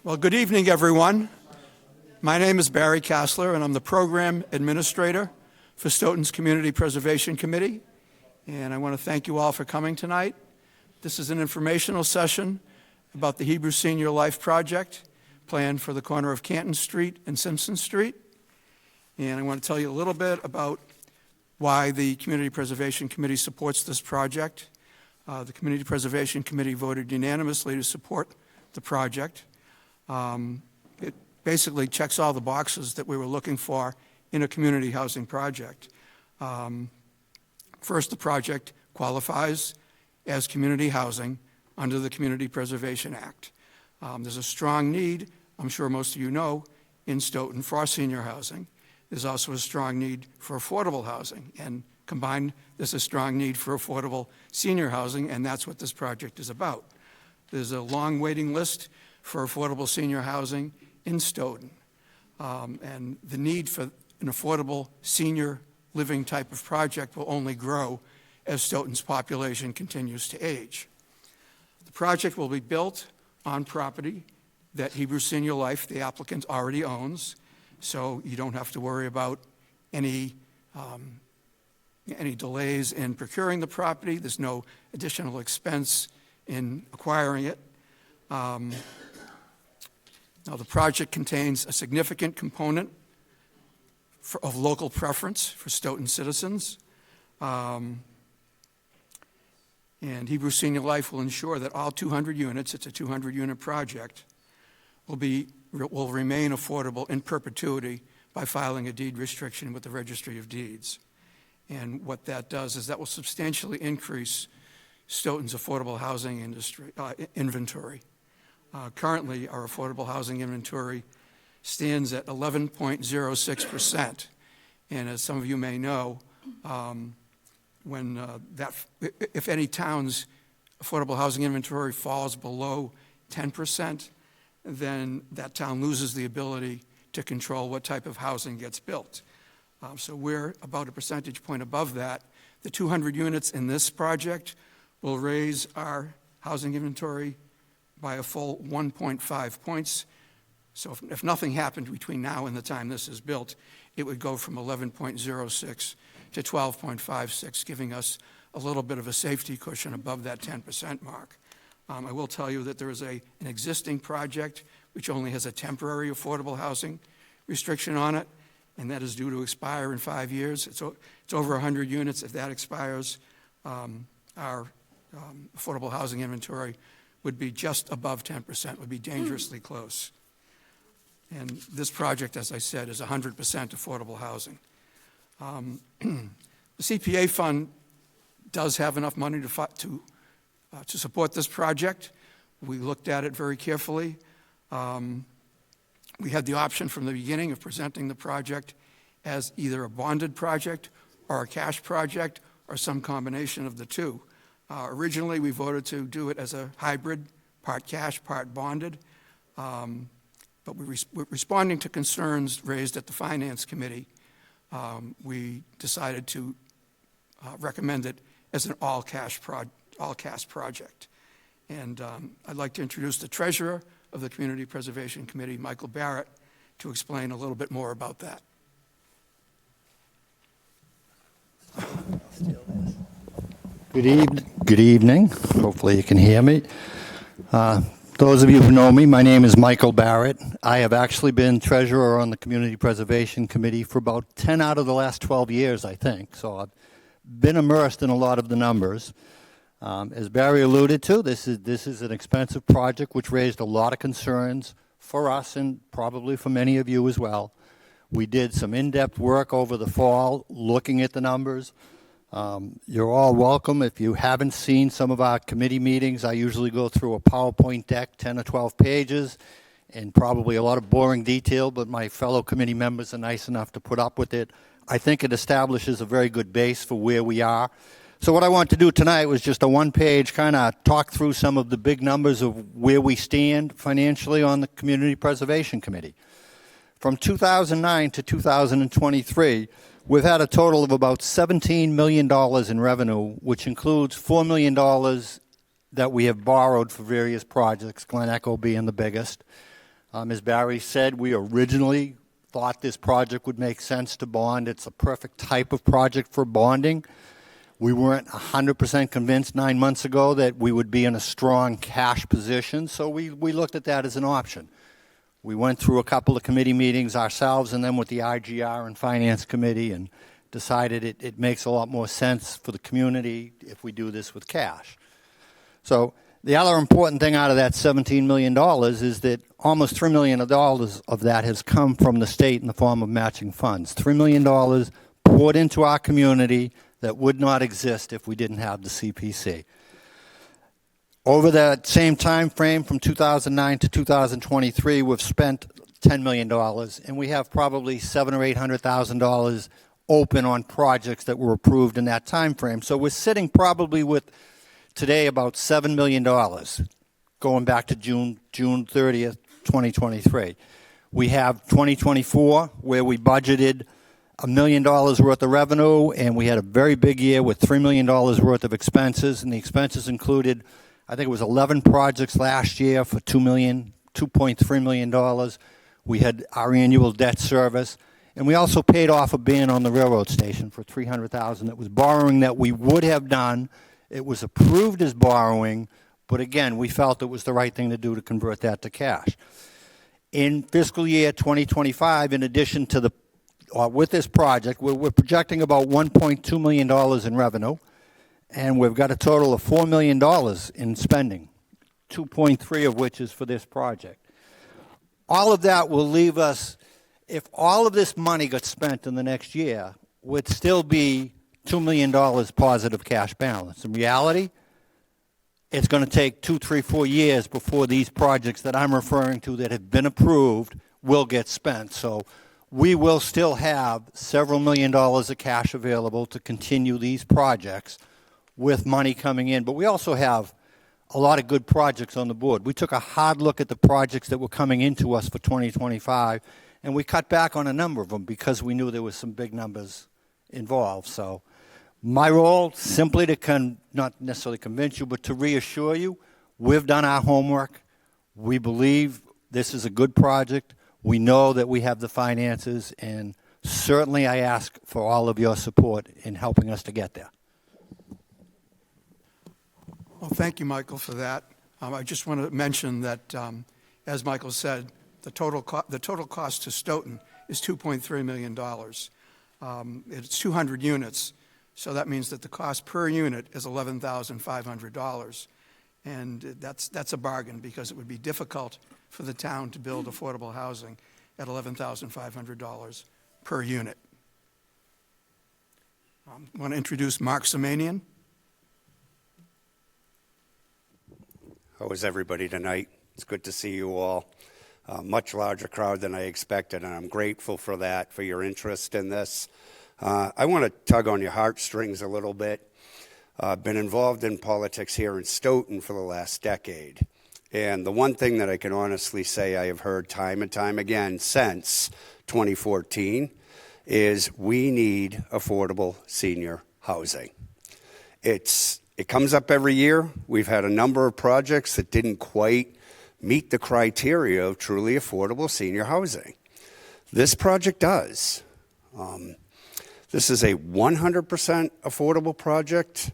Well, good evening, everyone. My name is Barry Kassler, and I'm the Program Administrator for Stoughton's Community Preservation Committee. And I want to thank you all for coming tonight. This is an informational session about the Hebrew Senior Life Project planned for the corner of Canton Street and Simpson Street. And I want to tell you a little bit about why the Community Preservation Committee supports this project. The Community Preservation Committee voted unanimously to support the project. It basically checks all the boxes that we were looking for in a community housing project. First, the project qualifies as community housing under the Community Preservation Act. There's a strong need, I'm sure most of you know, in Stoughton for senior housing. There's also a strong need for affordable housing, and combined, there's a strong need for affordable senior housing, and that's what this project is about. There's a long waiting list for affordable senior housing in Stoughton, and the need for an affordable senior living type of project will only grow as Stoughton's population continues to age. The project will be built on property that Hebrew Senior Life, the applicant, already owns, so you don't have to worry about any delays in procuring the property. There's no additional expense in acquiring it. Now, the project contains a significant component of local preference for Stoughton citizens. And Hebrew Senior Life will ensure that all 200 units, it's a 200-unit project, will remain affordable in perpetuity by filing a deed restriction with the Registry of Deeds. And what that does is that will substantially increase Stoughton's affordable housing inventory. Currently, our affordable housing inventory stands at 11.06%. And as some of you may know, if any town's affordable housing inventory falls below 10%, then that town loses the ability to control what type of housing gets built. So we're about a percentage point above that. The 200 units in this project will raise our housing inventory by a full 1.5 points. So if nothing happened between now and the time this is built, it would go from 11.06 to 12.56, giving us a little bit of a safety cushion above that 10% mark. I will tell you that there is an existing project which only has a temporary affordable housing restriction on it, and that is due to expire in 5 years. It's over 100 units. If that expires, our affordable housing inventory would be just above 10%, would be dangerously close. And this project, as I said, is 100% affordable housing. The CPA fund does have enough money to support this project. We looked at it very carefully. We had the option from the beginning of presenting the project as either a bonded project or a cash project or some combination of the two. Originally, we voted to do it as a hybrid, part cash, part bonded. But responding to concerns raised at the Finance Committee, we decided to recommend it as an all-cash project. And I'd like to introduce the Treasurer of the Community Preservation Committee, Michael Barrett, to explain a little bit more about that. Good evening. Hopefully you can hear me. Those of you who know me, my name is Michael Barrett. I have actually been treasurer on the Community Preservation Committee for about 10 out of the last 12 years, I think. So I've been immersed in a lot of the numbers. As Barry alluded to, this is an expensive project which raised a lot of concerns for us and probably for many of you as well. We did some in-depth work over the fall looking at the numbers. You're all welcome. If you haven't seen some of our committee meetings, I usually go through a PowerPoint deck, 10 or 12 pages, and probably a lot of boring detail, but my fellow committee members are nice enough to put up with it. I think it establishes a very good base for where we are. So what I want to do tonight was just a one-page kind of talk through some of the big numbers of where we stand financially on the Community Preservation Committee. From 2009 to 2023, we've had a total of about $17 million in revenue, which includes $4 million that we have borrowed for various projects, Glen Echo being the biggest. As Barry said, we originally thought this project would make sense to bond. It's a perfect type of project for bonding. We weren't 100% convinced 9 months ago that we would be in a strong cash position, so we looked at that as an option. We went through a couple of committee meetings ourselves and then with the IGR and Finance Committee and decided it makes a lot more sense for the community if we do this with cash. So the other important thing out of that $17 million is that almost $3 million of that has come from the state in the form of matching funds. $3 million poured into our community that would not exist if we didn't have the CPC. Over that same time frame from 2009 to 2023, we've spent $10 million, and we have probably $700,000 or $800,000 open on projects that were approved in that time frame. So we're sitting probably with today about $7 million, going back to June 30th, 2023. We have 2024, where we budgeted $1 million worth of revenue, and we had a very big year with $3 million worth of expenses, and the expenses included, I think it was 11 projects last year for $2.3 million. We had our annual debt service, and we also paid off a bin on the railroad station for $300,000. It was borrowing that we would have done. It was approved as borrowing, but again, we felt it was the right thing to do to convert that to cash. In fiscal year 2025, in addition to with this project, we're projecting about $1.2 million in revenue, and we've got a total of $4 million in spending, 2.3 of which is for this project. All of that will leave us, if all of this money got spent in the next year, would still be $2 million positive cash balance. In reality, it's going to take 2, 3, 4 years before these projects that I'm referring to that have been approved will get spent. So we will still have several $1 million of cash available to continue these projects with money coming in. But we also have a lot of good projects on the board. We took a hard look at the projects that were coming into us for 2025, and we cut back on a number of them because we knew there was some big numbers involved. So my role, simply to not necessarily convince you, but to reassure you, we've done our homework. We believe this is a good project. We know that we have the finances, and certainly I ask for all of your support in helping us to get there. Well, thank you, Michael, for that. I just want to mention that, as Michael said, the total cost to Stoughton is $2.3 million. It's 200 units, so that means that the cost per unit is $11,500. And that's a bargain, because it would be difficult for the town to build affordable housing at $11,500 per unit. I want to introduce Mark Semanian. How is everybody tonight? It's good to see you all. Much larger crowd than I expected, and I'm grateful for that, for your interest in this. I want to tug on your heartstrings a little bit. I've been involved in politics here in Stoughton for the last decade. And the one thing that I can honestly say I have heard time and time again since 2014 is we need affordable senior housing. It comes up every year. We've had a number of projects that didn't quite meet the criteria of truly affordable senior housing. This project does. This is a 100% affordable project.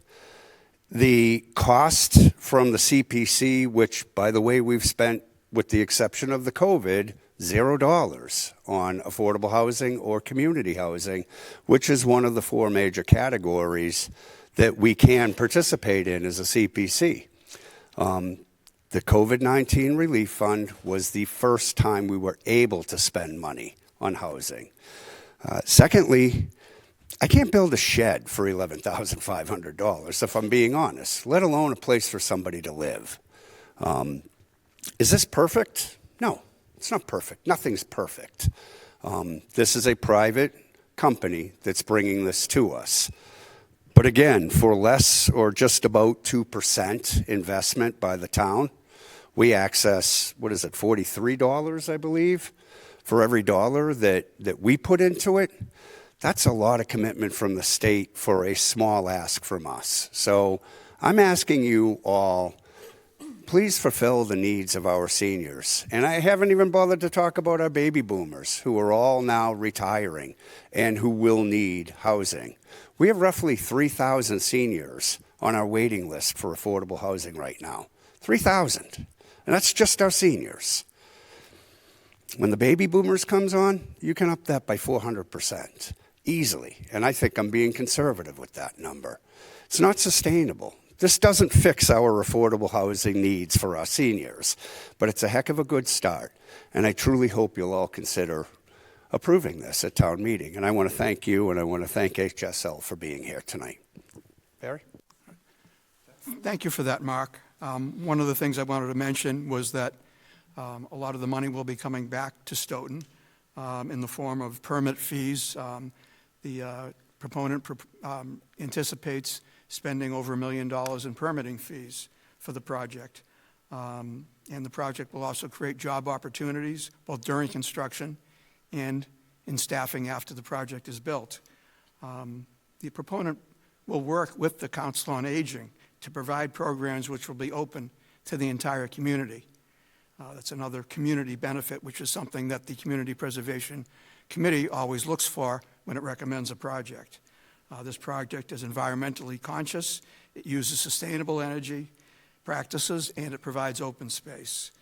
The cost from the CPC, which, by the way, we've spent, with the exception of the COVID, $0 on affordable housing or community housing, which is one of the 4 major categories that we can participate in as a CPC. The COVID-19 Relief Fund was the first time we were able to spend money on housing. Secondly, I can't build a shed for $11,500, if I'm being honest, let alone a place for somebody to live. Is this perfect? No, it's not perfect. Nothing's perfect. This is a private company that's bringing this to us. But again, for less or just about 2% investment by the town, we access, $43, I believe, for every dollar that we put into it. That's a lot of commitment from the state for a small ask from us. So I'm asking you all, please fulfill the needs of our seniors. And I haven't even bothered to talk about our baby boomers, who are all now retiring and who will need housing. We have roughly 3,000 seniors on our waiting list for affordable housing right now. 3,000. And that's just our seniors. When the baby boomers comes on, you can up that by 400%, easily. And I think I'm being conservative with that number. It's not sustainable. This doesn't fix our affordable housing needs for our seniors, but it's a heck of a good start. And I truly hope you'll all consider approving this at town meeting. And I want to thank you, and I want to thank HSL for being here tonight. Barry? Thank you for that, Mark. One of the things I wanted to mention was that a lot of the money will be coming back to Stoughton in the form of permit fees. The proponent anticipates spending over $1 million in permitting fees for the project. And the project will also create job opportunities, both during construction and in staffing after the project is built. The proponent will work with the Council on Aging to provide programs which will be open to the entire community. That's another community benefit, which is something that the Community Preservation Committee always looks for when it recommends a project. This project is environmentally conscious, it uses sustainable energy practices, and it provides open space.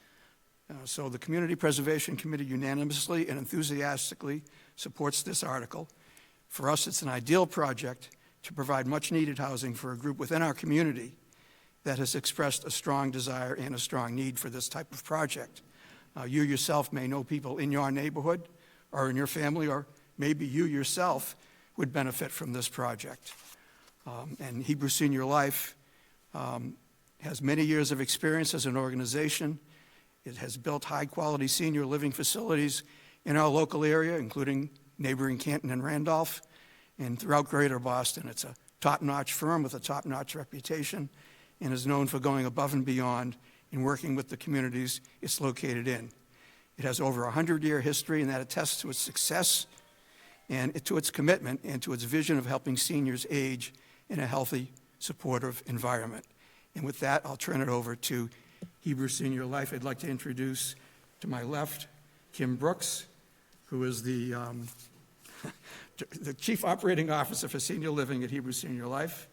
So the Community Preservation Committee unanimously and enthusiastically supports this article. For us, it's an ideal project to provide much-needed housing for a group within our community that has expressed a strong desire and a strong need for this type of project. You yourself may know people in your neighborhood or in your family, or maybe you yourself would benefit from this project. And Hebrew Senior Life has many years of experience as an organization. It has built high-quality senior living facilities in our local area, including neighboring Canton and Randolph, and throughout Greater Boston. It's a top-notch firm with a top-notch reputation and is known for going above and beyond in working with the communities it's located in. It has over a 100-year history, and that attests to its success and to its commitment and to its vision of helping seniors age in a healthy, supportive environment. And with that, I'll turn it over to Hebrew Senior Life. I'd like to introduce to my left Kim Brooks, who is the Chief Operating Officer for Senior Living at Hebrew Senior Life,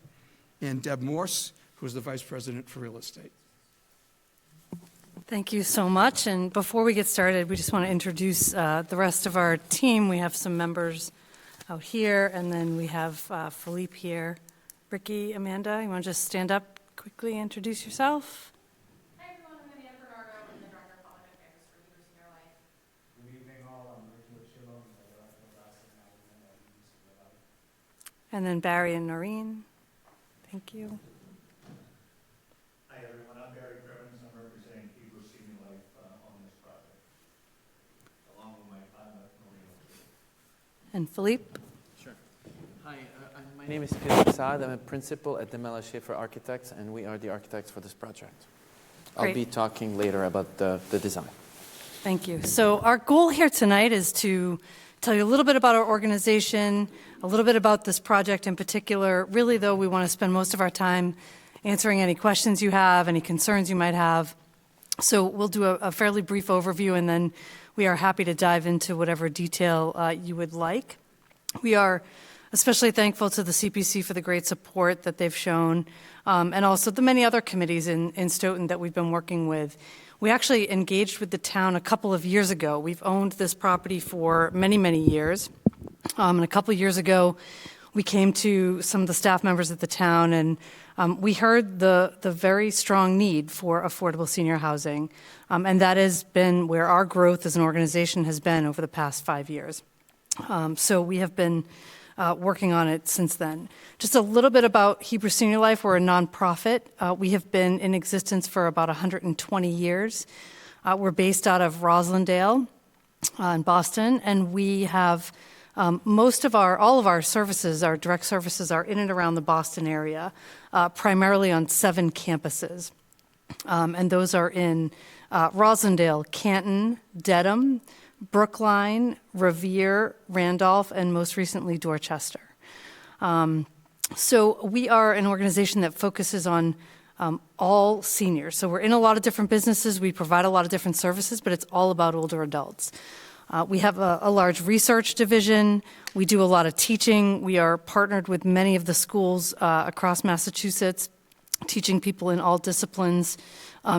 and Deb Morse, who is the Vice President for Real Estate. Thank you so much. And before we get started, we just want to introduce the rest of our team. We have some members out here, and then we have Philippe here. Ricky, Amanda, you want to just stand up quickly and introduce yourself? Hi everyone, I'm Amanda Bernardo. I'm the Director of Public Affairs for Hebrew Senior Life. Good evening all, I'm Ricky Ochillo, I'm the Director of Asset Management at Hebrew Senior Life. And then Barry and Noreen. Thank you. Hi everyone, I'm Barry Crimmins, I'm representing Hebrew Senior Life on this project, along with my partner, Noreen Ochillo. And Philippe. Sure. Hi, my name is Philippe Saad. I'm a principal at the Mela Schaefer Architects, and we are the architects for this project. I'll Great. be talking later about the design. Thank you. So our goal here tonight is to tell you a little bit about our organization, a little bit about this project in particular. Really, though, we want to spend most of our time answering any questions you have, any concerns you might have. So we'll do a fairly brief overview, and then we are happy to dive into whatever detail you would like. We are especially thankful to the CPC for the great support that they've shown, and also the many other committees in Stoughton that we've been working with. We actually engaged with the town a couple of years ago. We've owned this property for many, many years. And a couple of years ago, we came to some of the staff members at the town, and we heard the very strong need for affordable senior housing. And that has been where our growth as an organization has been over the past 5 years. So we have been working on it since then. Just a little bit about Hebrew Senior Life. We're a nonprofit. We have been in existence for about 120 years. We're based out of Roslindale in Boston, and we have all of our services, our direct services, are in and around the Boston area, primarily on 7 campuses. And those are in Roslindale, Canton, Dedham, Brookline, Revere, Randolph, and most recently Dorchester. So we are an organization that focuses on all seniors. So we're in a lot of different businesses, we provide a lot of different services, but it's all about older adults. We have a large research division. We do a lot of teaching. We are partnered with many of the schools across Massachusetts, teaching people in all disciplines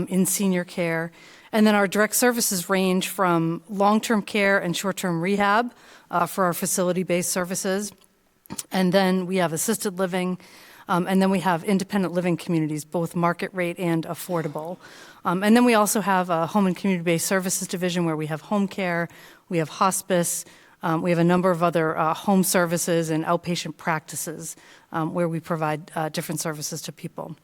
in senior care. And then our direct services range from long-term care and short-term rehab for our facility-based services. And then we have assisted living, and then we have independent living communities, both market rate and affordable. And then we also have a home and community-based services division where we have home care, we have hospice, we have a number of other home services and outpatient practices where we provide different services to people.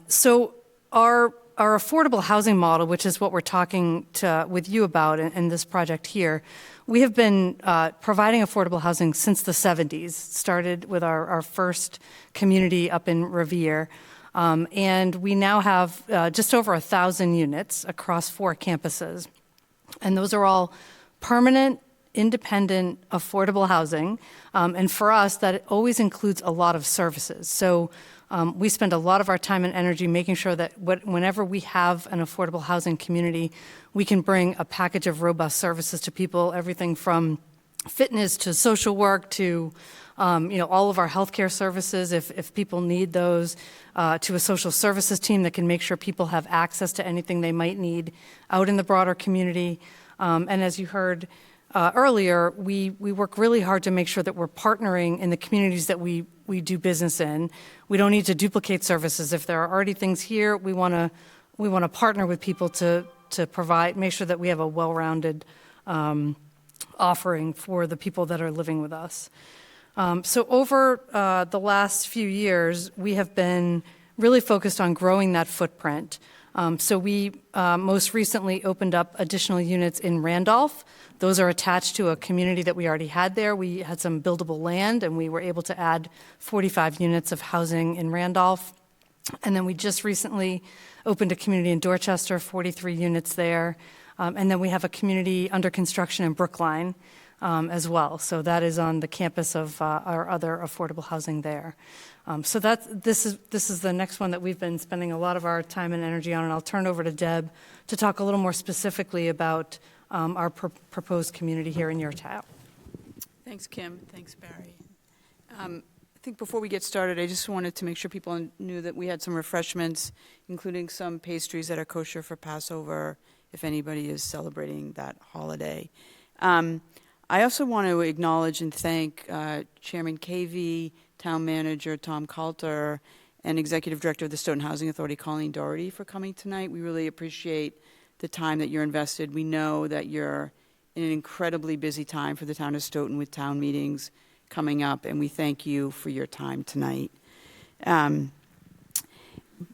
So our affordable housing model, which is what we're talking with you about in this project here, we have been providing affordable housing since the 70s. Started with our first community up in Revere. And we now have just over 1,000 units across 4 campuses. And those are all permanent, independent, affordable housing. And for us, that always includes a lot of services. So we spend a lot of our time and energy making sure that whenever we have an affordable housing community, we can bring a package of robust services to people, everything from fitness to social work to all of our healthcare services, if people need those, to a social services team that can make sure people have access to anything they might need out in the broader community. And as you heard earlier, we work really hard to make sure that we're partnering in the communities that we do business in. We don't need to duplicate services. If there are already things here, we want to partner with people to make sure that we have a well-rounded offering for the people that are living with us. So over the last few years, we have been really focused on growing that footprint. So we most recently opened up additional units in Randolph. Those are attached to a community that we already had there. We had some buildable land, and we were able to add 45 units of housing in Randolph. And then we just recently opened a community in Dorchester, 43 units there. And then we have a community under construction in Brookline as well. So that is on the campus of our other affordable housing there. So this is the next one that we've been spending a lot of our time and energy on, and I'll turn over to Deb to talk a little more specifically about our proposed community here in your town. Thanks, Kim. Thanks, Barry. I think before we get started, I just wanted to make sure people knew that we had some refreshments, including some pastries that are kosher for Passover, if anybody is celebrating that holiday. I also want to acknowledge and thank Chairman Cavey, Town Manager Tom Coulter, and Executive Director of the Stoughton Housing Authority, Colleen Doherty, for coming tonight. We really appreciate the time that you're invested. We know that you're in an incredibly busy time for the town of Stoughton with town meetings coming up, and we thank you for your time tonight.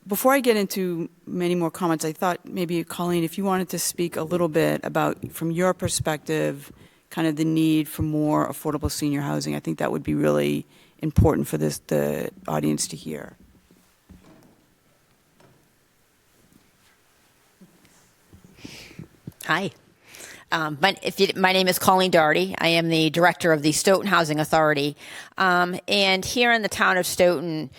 Before I get into many more comments, I thought maybe, Colleen, if you wanted to speak a little bit about, from your perspective, kind of the need for more affordable senior housing. I think that would be really important for the audience to hear. Hi. My name is Colleen Doherty. I am the director of the Stoughton Housing Authority. And here in the town of Stoughton,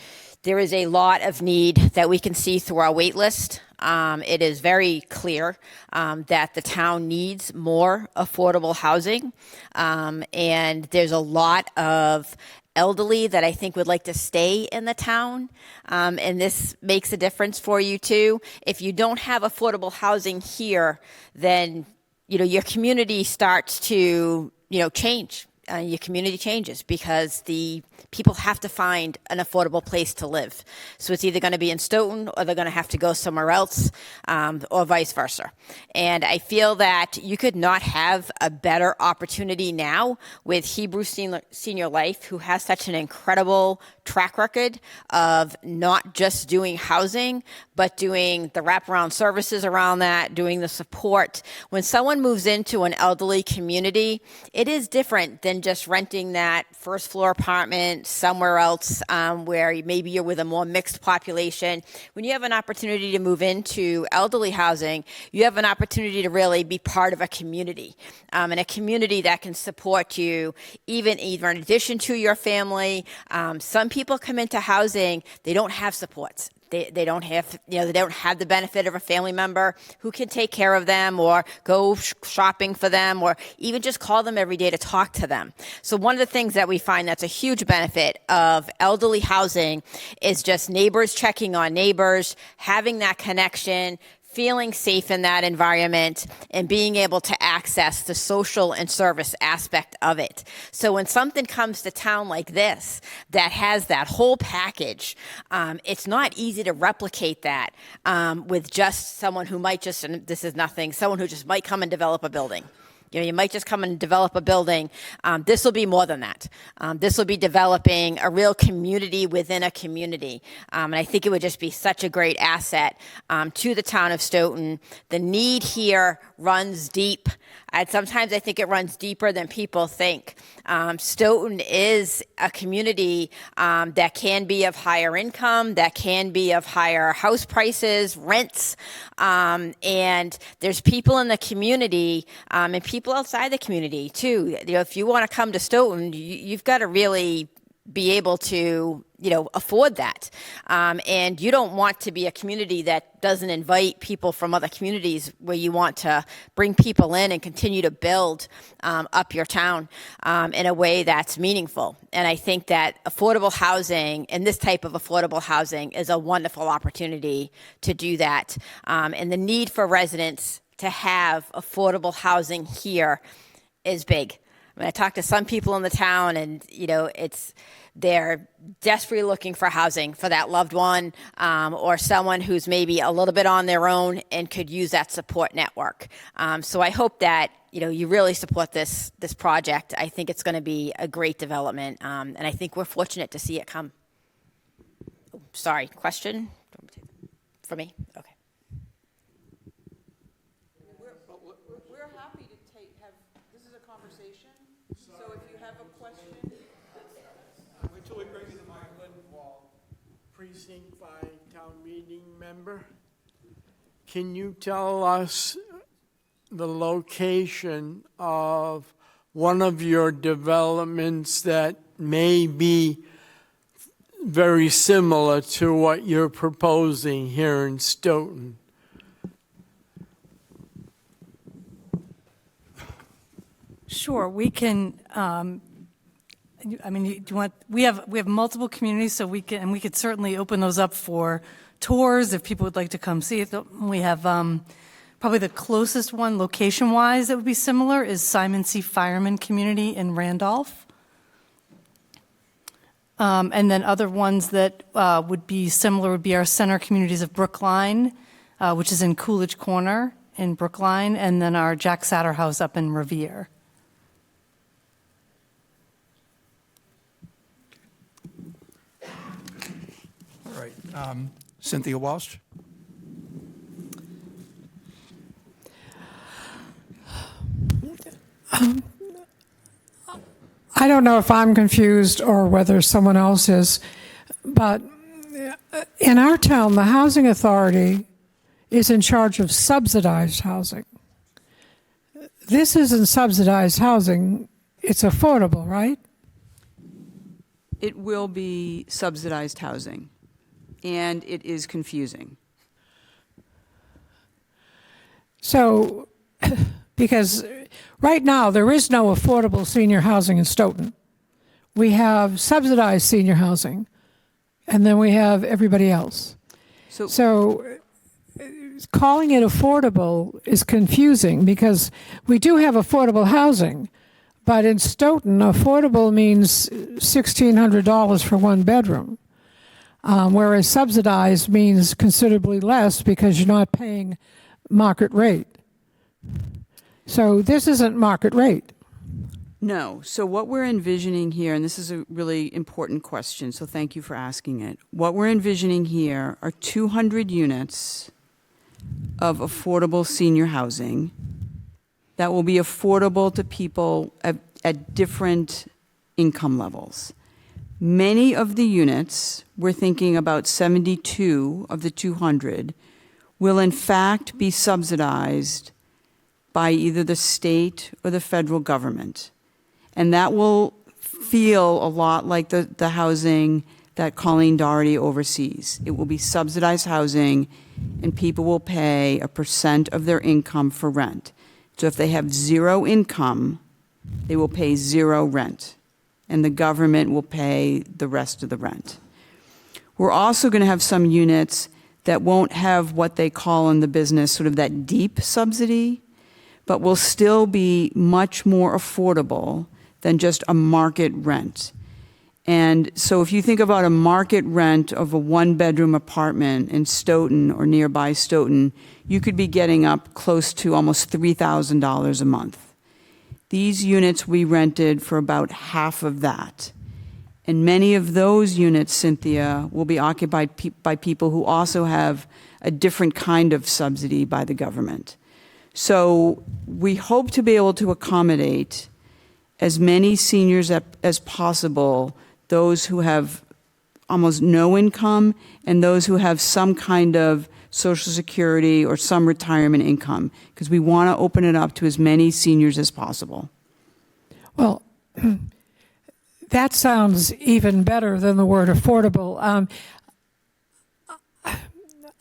there is a lot of need that we can see through our wait list. It is very clear that the town needs more affordable housing. And there's a lot of elderly that I think would like to stay in the town. And this makes a difference for you too. If you don't have affordable housing here, then your community starts to change. Your community changes because the people have to find an affordable place to live. So it's either going to be in Stoughton or they're going to have to go somewhere else, or vice versa. And I feel that you could not have a better opportunity now with Hebrew Senior Life, who has such an incredible track record of not just doing housing, but doing the wraparound services around that, doing the support. When someone moves into an elderly community, it is different than just renting that first floor apartment somewhere else where maybe you're with a more mixed population. When you have an opportunity to move into elderly housing, you have an opportunity to really be part of a community, and a community that can support you either in addition to your family. Some people come into housing, they don't have supports. They don't have, they don't have the benefit of a family member who can take care of them or go shopping for them or even just call them every day to talk to them. So one of the things that we find that's a huge benefit of elderly housing is just neighbors checking on neighbors, having that connection, feeling safe in that environment, and being able to access the social and service aspect of it. So when something comes to town like this that has that whole package, it's not easy to replicate that with just someone who might just, and this is nothing, someone who just might come and develop a building. You might just come and develop a building. This will be more than that. This will be developing a real community within a community. And I think it would just be such a great asset to the town of Stoughton. The need here runs deep. Sometimes I think it runs deeper than people think. Stoughton is a community that can be of higher income, that can be of higher house prices, rents, and there's people in the community and people outside the community too. If you want to come to Stoughton, you've got to really be able to, afford that. And you don't want to be a community that doesn't invite people from other communities, where you want to bring people in and continue to build up your town in a way that's meaningful. And I think that affordable housing and this type of affordable housing is a wonderful opportunity to do that. And the need for residents to have affordable housing here is big. I talked to some people in the town, and they're desperately looking for housing for that loved one or someone who's maybe a little bit on their own and could use that support network. So I hope that you really support this project. I think it's going to be a great development, and I think we're fortunate to see it come. Oh, sorry, question for me? Okay. We're happy to have, this is a conversation, so if you have a question. Wait till we bring you to my Lindenwall, Precinct 5 Town Meeting member. Can you tell us the location of one of your developments that may be very similar to what you're proposing here in Stoughton? Sure, we can. Do you want? We have multiple communities, so we could certainly open those up for tours if people would like to come see it. We have probably the closest one location-wise that would be similar is Simon C. Fireman Community in Randolph, and then other ones that would be similar would be our center communities of Brookline, which is in Coolidge Corner in Brookline, and then our Jack Satter House up in Revere. All right. Cynthia Walsh? I don't know if I'm confused or whether someone else is, but in our town, the housing authority is in charge of subsidized housing. This isn't subsidized housing, it's affordable, right? It will be subsidized housing, and it is confusing. So, because right now there is no affordable senior housing in Stoughton. We have subsidized senior housing, and then we have everybody else. So calling it affordable is confusing because we do have affordable housing, but in Stoughton, affordable means $1,600 for one bedroom, whereas subsidized means considerably less because you're not paying market rate. So this isn't market rate. No. So what we're envisioning here, and this is a really important question, so thank you for asking it. What we're envisioning here are 200 units of affordable senior housing that will be affordable to people at different income levels. Many of the units, we're thinking about 72 of the 200, will in fact be subsidized by either the state or the federal government. And that will feel a lot like the housing that Colleen Doherty oversees. It will be subsidized housing, and people will pay a % of their income for rent. So if they have zero income, they will pay zero rent, and the government will pay the rest of the rent. We're also going to have some units that won't have what they call in the business sort of that deep subsidy, but will still be much more affordable than just a market rent. And so if you think about a market rent of a one-bedroom apartment in Stoughton or nearby Stoughton, you could be getting up close to almost $3,000 a month. These units we rented for about half of that. And many of those units, Cynthia, will be occupied by people who also have a different kind of subsidy by the government. So we hope to be able to accommodate as many seniors as possible, those who have almost no income and those who have some kind of Social Security or some retirement income, because we want to open it up to as many seniors as possible. Well, that sounds even better than the word affordable.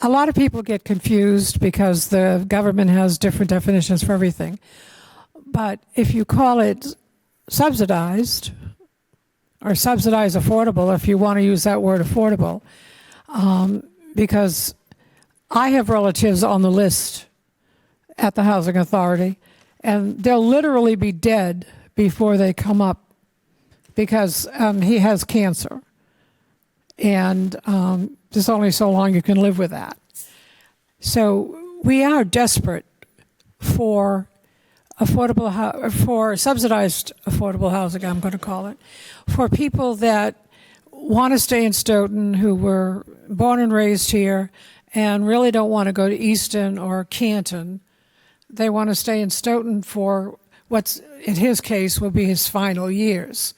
A lot of people get confused because the government has different definitions for everything. But if you call it subsidized, or subsidized affordable, if you want to use that word affordable, because I have relatives on the list at the Housing Authority, and they'll literally be dead before they come up because he has cancer. And there's only so long you can live with that. So we are desperate for for subsidized affordable housing, I'm going to call it, for people that want to stay in Stoughton, who were born and raised here, and really don't want to go to Easton or Canton. They want to stay in Stoughton for what's, in his case, will be his final years.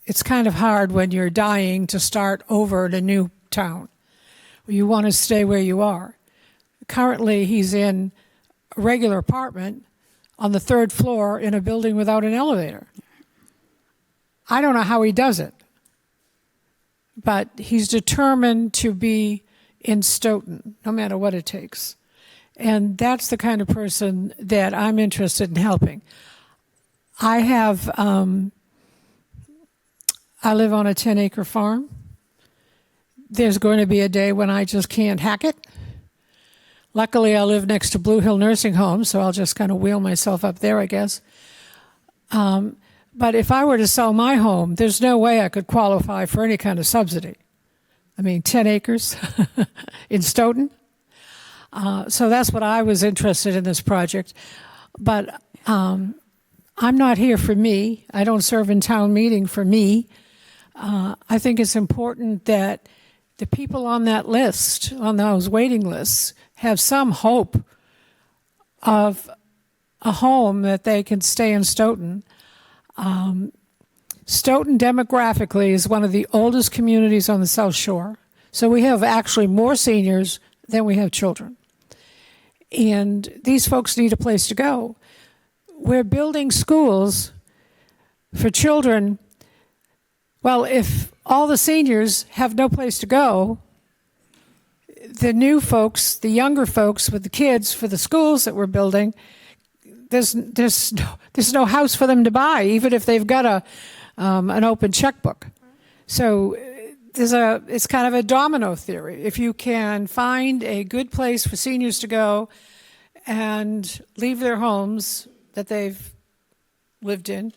It's kind of hard when you're dying to start over in a new town. You want to stay where you are. Currently, he's in a regular apartment on the 3rd floor in a building without an elevator. I don't know how he does it, but he's determined to be in Stoughton, no matter what it takes. And that's the kind of person that I'm interested in helping. I live on a 10-acre farm. There's going to be a day when I just can't hack it. Luckily, I live next to Blue Hill Nursing Home, so I'll just kind of wheel myself up there, I guess. But if I were to sell my home, there's no way I could qualify for any kind of subsidy. I mean, 10 acres in Stoughton. So that's what I was interested in this project. But I'm not here for me. I don't serve in town meeting for me. I think it's important that the people on that list, on those waiting lists, have some hope of a home that they can stay in Stoughton. Stoughton demographically is one of the oldest communities on the South Shore. So we have actually more seniors than we have children. And these folks need a place to go. We're building schools for children. Well, if all the seniors have no place to go, the new folks, the younger folks with the kids for the schools that we're building, there's no house for them to buy, even if they've got an open checkbook. So it's kind of a domino theory. If you can find a good place for seniors to go and leave their homes that they've lived in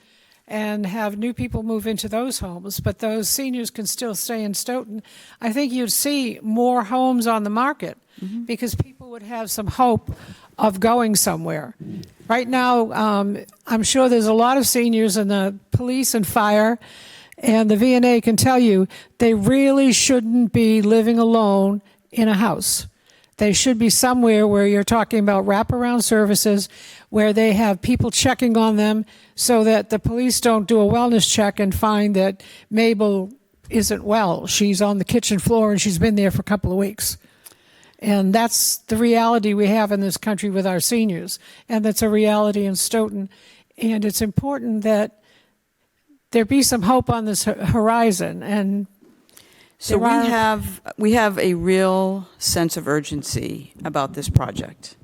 and have new people move into those homes, but those seniors can still stay in Stoughton, I think you'd see more homes on the market because people would have some hope of going somewhere. Right now, I'm sure there's a lot of seniors in the police and fire, and the VNA can tell you they really shouldn't be living alone in a house. They should be somewhere where you're talking about wraparound services, where they have people checking on them so that the police don't do a wellness check and find that Mabel isn't well. She's on the kitchen floor and she's been there for a couple of weeks. And that's the reality we have in this country with our seniors. And that's a reality in Stoughton. And it's important that there be some hope on this horizon. And So there we have a real sense of urgency about this project.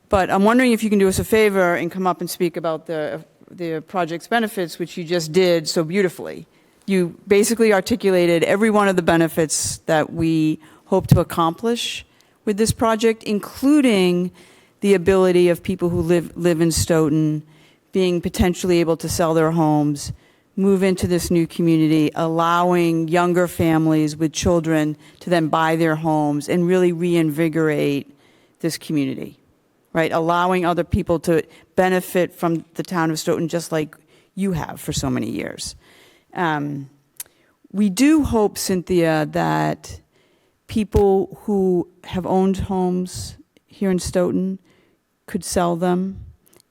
But I'm wondering if you can do us a favor and come up and speak about the project's benefits, which you just did so beautifully. You basically articulated every one of the benefits that we hope to accomplish with this project, including the ability of people who live in Stoughton being potentially able to sell their homes, move into this new community, allowing younger families with children to then buy their homes and really reinvigorate this community, right? Allowing other people to benefit from the town of Stoughton just like you have for so many years. We do hope, Cynthia, that people who have owned homes here in Stoughton could sell them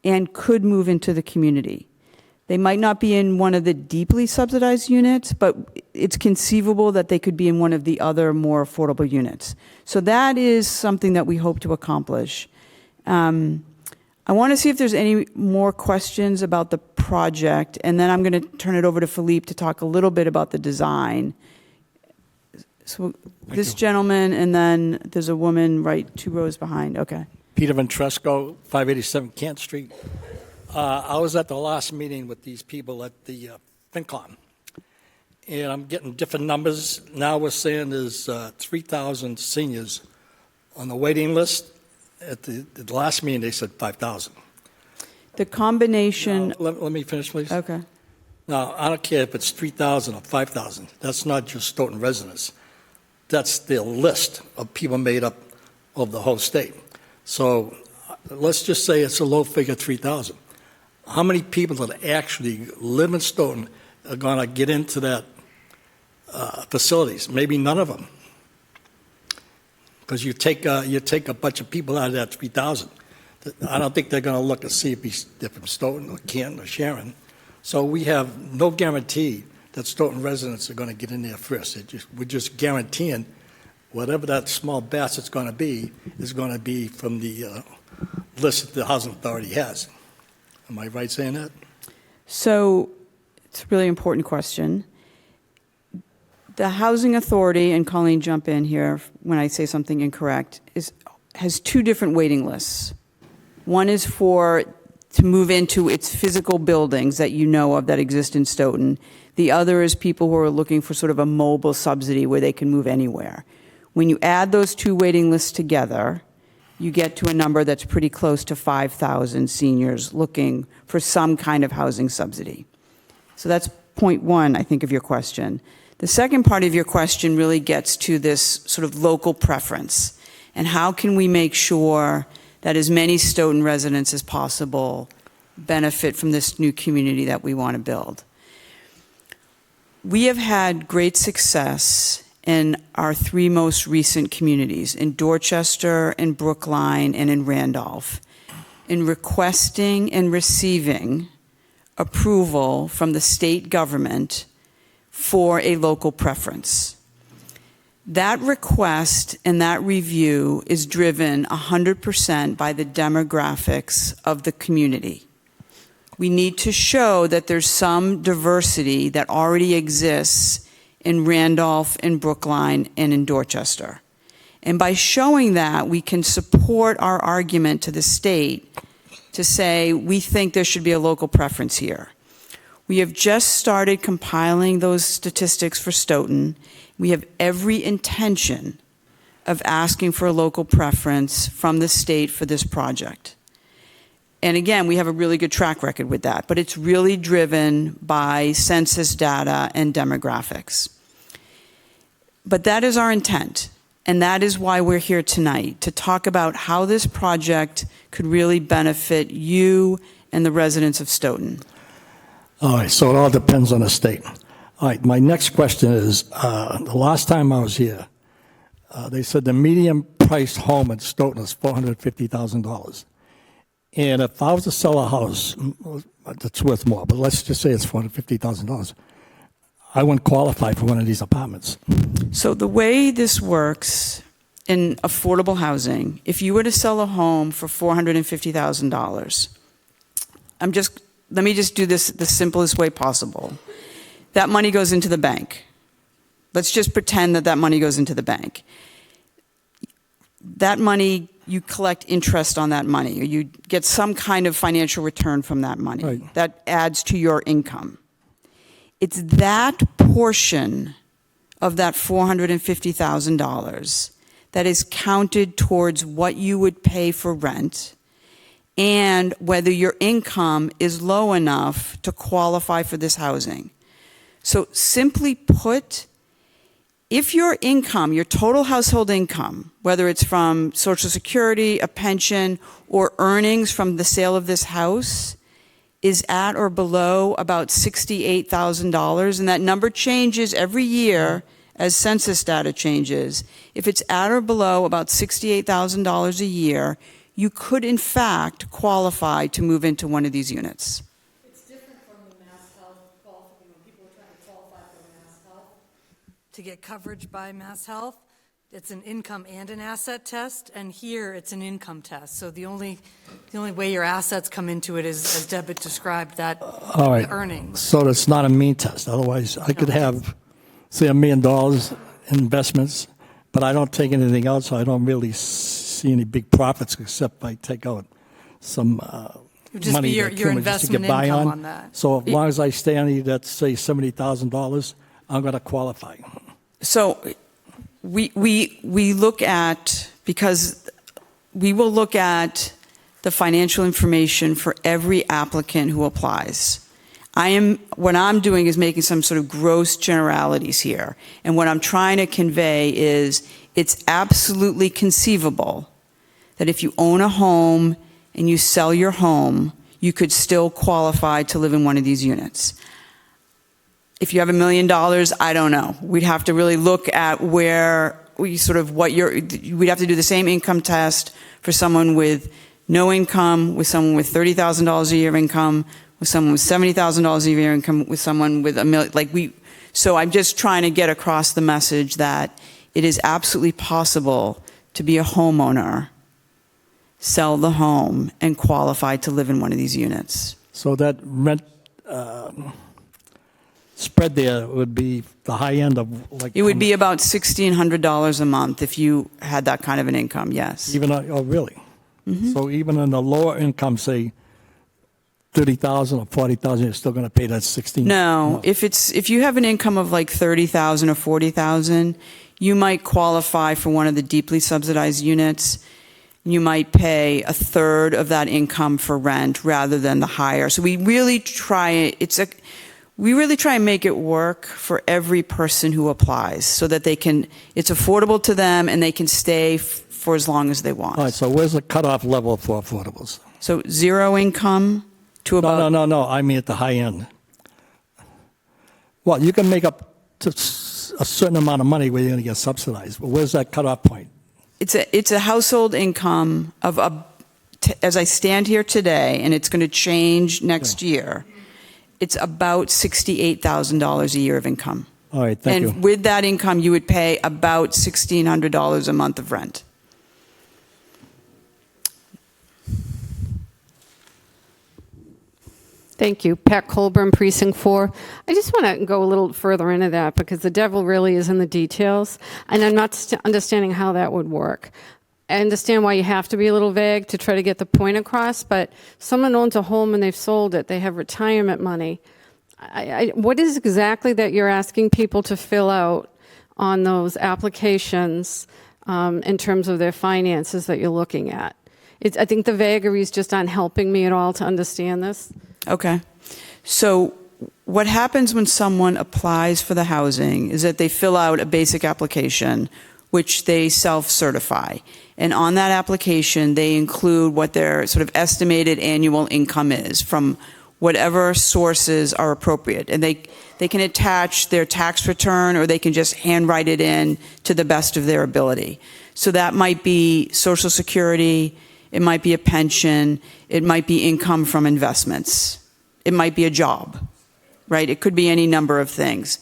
and could move into the community. They might not be in one of the deeply subsidized units, but it's conceivable that they could be in one of the other more affordable units. So that is something that we hope to accomplish. I want to see if there's any more questions about the project, and then I'm going to turn it over to Philippe to talk a little bit about the design. So this gentleman, and then there's a woman right 2 rows behind. Okay. Peter Ventresco, 587 Kent Street. I was at the last meeting with these people at the FinCom, and I'm getting different numbers. Now we're saying there's 3,000 seniors on the waiting list. At the last meeting, they said 5,000. The combination. Now, let me finish, please. Okay. Now, I don't care if it's 3,000 or 5,000. That's not just Stoughton residents. That's their list of people made up of the whole state. So let's just say it's a low figure, 3,000. How many people that actually live in Stoughton are going to get into that facilities? Maybe none of them. Because you take a bunch of people out of that 3,000. I don't think they're going to look and see if they're from Stoughton or Canton or Sharon. So we have no guarantee that Stoughton residents are going to get in there first. We're just guaranteeing whatever that small batch is going to be is going to be from the list that the Housing Authority has. Am I right saying that? So it's a really important question. The Housing Authority, and Colleen, jump in here when I say something incorrect, has 2 different waiting lists. One is to move into its physical buildings that you know of that exist in Stoughton. The other is people who are looking for sort of a mobile subsidy where they can move anywhere. When you add those 2 waiting lists together, you get to a number that's pretty close to 5,000 seniors looking for some kind of housing subsidy. So that's point 1, I think, of your question. The second part of your question really gets to this sort of local preference and how can we make sure that as many Stoughton residents as possible benefit from this new community that we want to build. We have had great success in our 3 most recent communities, in Dorchester, in Brookline, and in Randolph, in requesting and receiving approval from the state government for a local preference. That request and that review is driven 100% by the demographics of the community. We need to show that there's some diversity that already exists in Randolph, in Brookline, and in Dorchester. And by showing that, we can support our argument to the state to say, we think there should be a local preference here. We have just started compiling those statistics for Stoughton. We have every intention of asking for a local preference from the state for this project. And again, we have a really good track record with that, but it's really driven by census data and demographics. But that is our intent, and that is why we're here tonight, to talk about how this project could really benefit you and the residents of Stoughton. All right, so it all depends on the state. All right, my next question is, the last time I was here, they said the median priced home in Stoughton is $450,000. And if I was to sell a house, that's worth more, but let's just say it's $450,000, I wouldn't qualify for one of these apartments. So the way this works in affordable housing, if you were to sell a home for $450,000, let me just do this the simplest way possible. that money goes into the bank. Let's just pretend that that money goes into the bank. That money, you collect interest on that money, or you get some kind of financial return from that money. Right. That adds to your income. It's that portion of that $450,000 that is counted towards what you would pay for rent and whether your income is low enough to qualify for this housing. So simply put, if your income, your total household income, whether it's from Social Security, a pension, or earnings from the sale of this house, is at or below about $68,000, and that number changes every year as census data changes. If it's at or below about $68,000 a year, you could in fact qualify to move into one of these units. It's different from the Mass Health when people are trying to qualify for Mass Health. To get coverage by Mass Health, it's an income and an asset test, and here it's an income test. So the only way your assets come into it is, as Deb had described, that All right. the earnings. So it's not a mean test. Otherwise, I could have, say, $1 million in investments, but I don't take anything out, so I don't really see any big profits except I take out some would just money be your that came just to get investment by income on. on that. So as long as I stay on that, say, $70,000, I'm going to qualify. So we look at, because we will look at the financial information for every applicant who applies. What I'm doing is making some sort of gross generalities here. And what I'm trying to convey is it's absolutely conceivable that if you own a home and you sell your home, you could still qualify to live in one of these units. If you have $1 million, I don't know. We'd have to really look at we'd have to do the same income test for someone with no income, with someone with $30,000 a year income, with someone with $70,000 a year income, with someone with $1 million. So I'm just trying to get across the message that it is absolutely possible to be a homeowner, sell the home, and qualify to live in one of these units. So that rent spread there would be the high end of like... It would be about $1,600 a month if you had that kind of an income, yes. Even, oh, really? Mm-hmm. So even in the lower income, say, $30,000 or $40,000, you're still going to pay that $16,000? No, if you have an income of like $30,000 or $40,000, you might qualify for one of the deeply subsidized units. You might pay a third of that income for rent rather than the higher. So we really try and make it work for every person who applies so that it's affordable to them and they can stay for as long as they want. All right, so where's the cutoff level for affordables? So zero income to about... No, I mean at the high end. Well, you can make up to a certain amount of money where you're going to get subsidized, but where's that cutoff point? It's a household income of, as I stand here today, and it's going to change next year, it's about $68,000 a year of income. All right, thank you. And with that income, you would pay about $1,600 a month of rent. Thank you. Pat Colburn, Precinct 4. I just want to go a little further into that because the devil really is in the details, and I'm not understanding how that would work. I understand why you have to be a little vague to try to get the point across, but someone owns a home and they've sold it. They have retirement money. What is exactly that you're asking people to fill out on those applications in terms of their finances that you're looking at? I think the vagaries just aren't helping me at all to understand this. Okay. So what happens when someone applies for the housing is that they fill out a basic application, which they self-certify. And on that application, they include what their sort of estimated annual income is from whatever sources are appropriate. And they can attach their tax return or they can just handwrite it in to the best of their ability. So that might be Social Security, it might be a pension, it might be income from investments, it might be a job, right? It could be any number of things.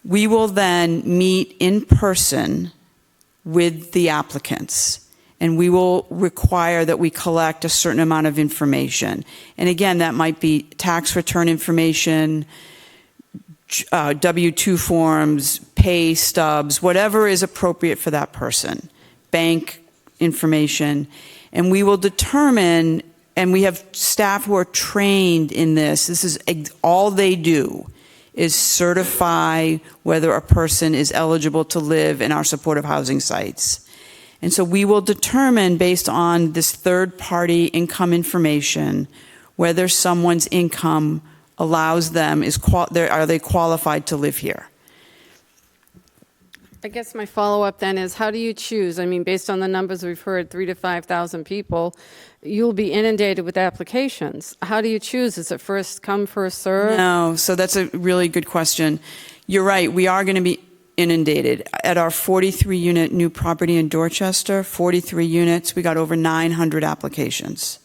We will then meet in person with the applicants, and we will require that we collect a certain amount of information. And again, that might be tax return information, W-2 forms, pay stubs, whatever is appropriate for that person, bank information, and we will determine, and we have staff who are trained in this. This is all they do, is certify whether a person is eligible to live in our supportive housing sites. And so we will determine, based on this third-party income information, whether someone's income allows them, are they qualified to live here? I guess my follow-up then is, how do you choose? I mean, based on the numbers we've heard, 3,000 to 5,000 people, you'll be inundated with applications. How do you choose? Is it first come, first serve? No, so that's a really good question. You're right, we are going to be inundated. At our 43-unit new property in Dorchester, 43 units, we got over 900 applications.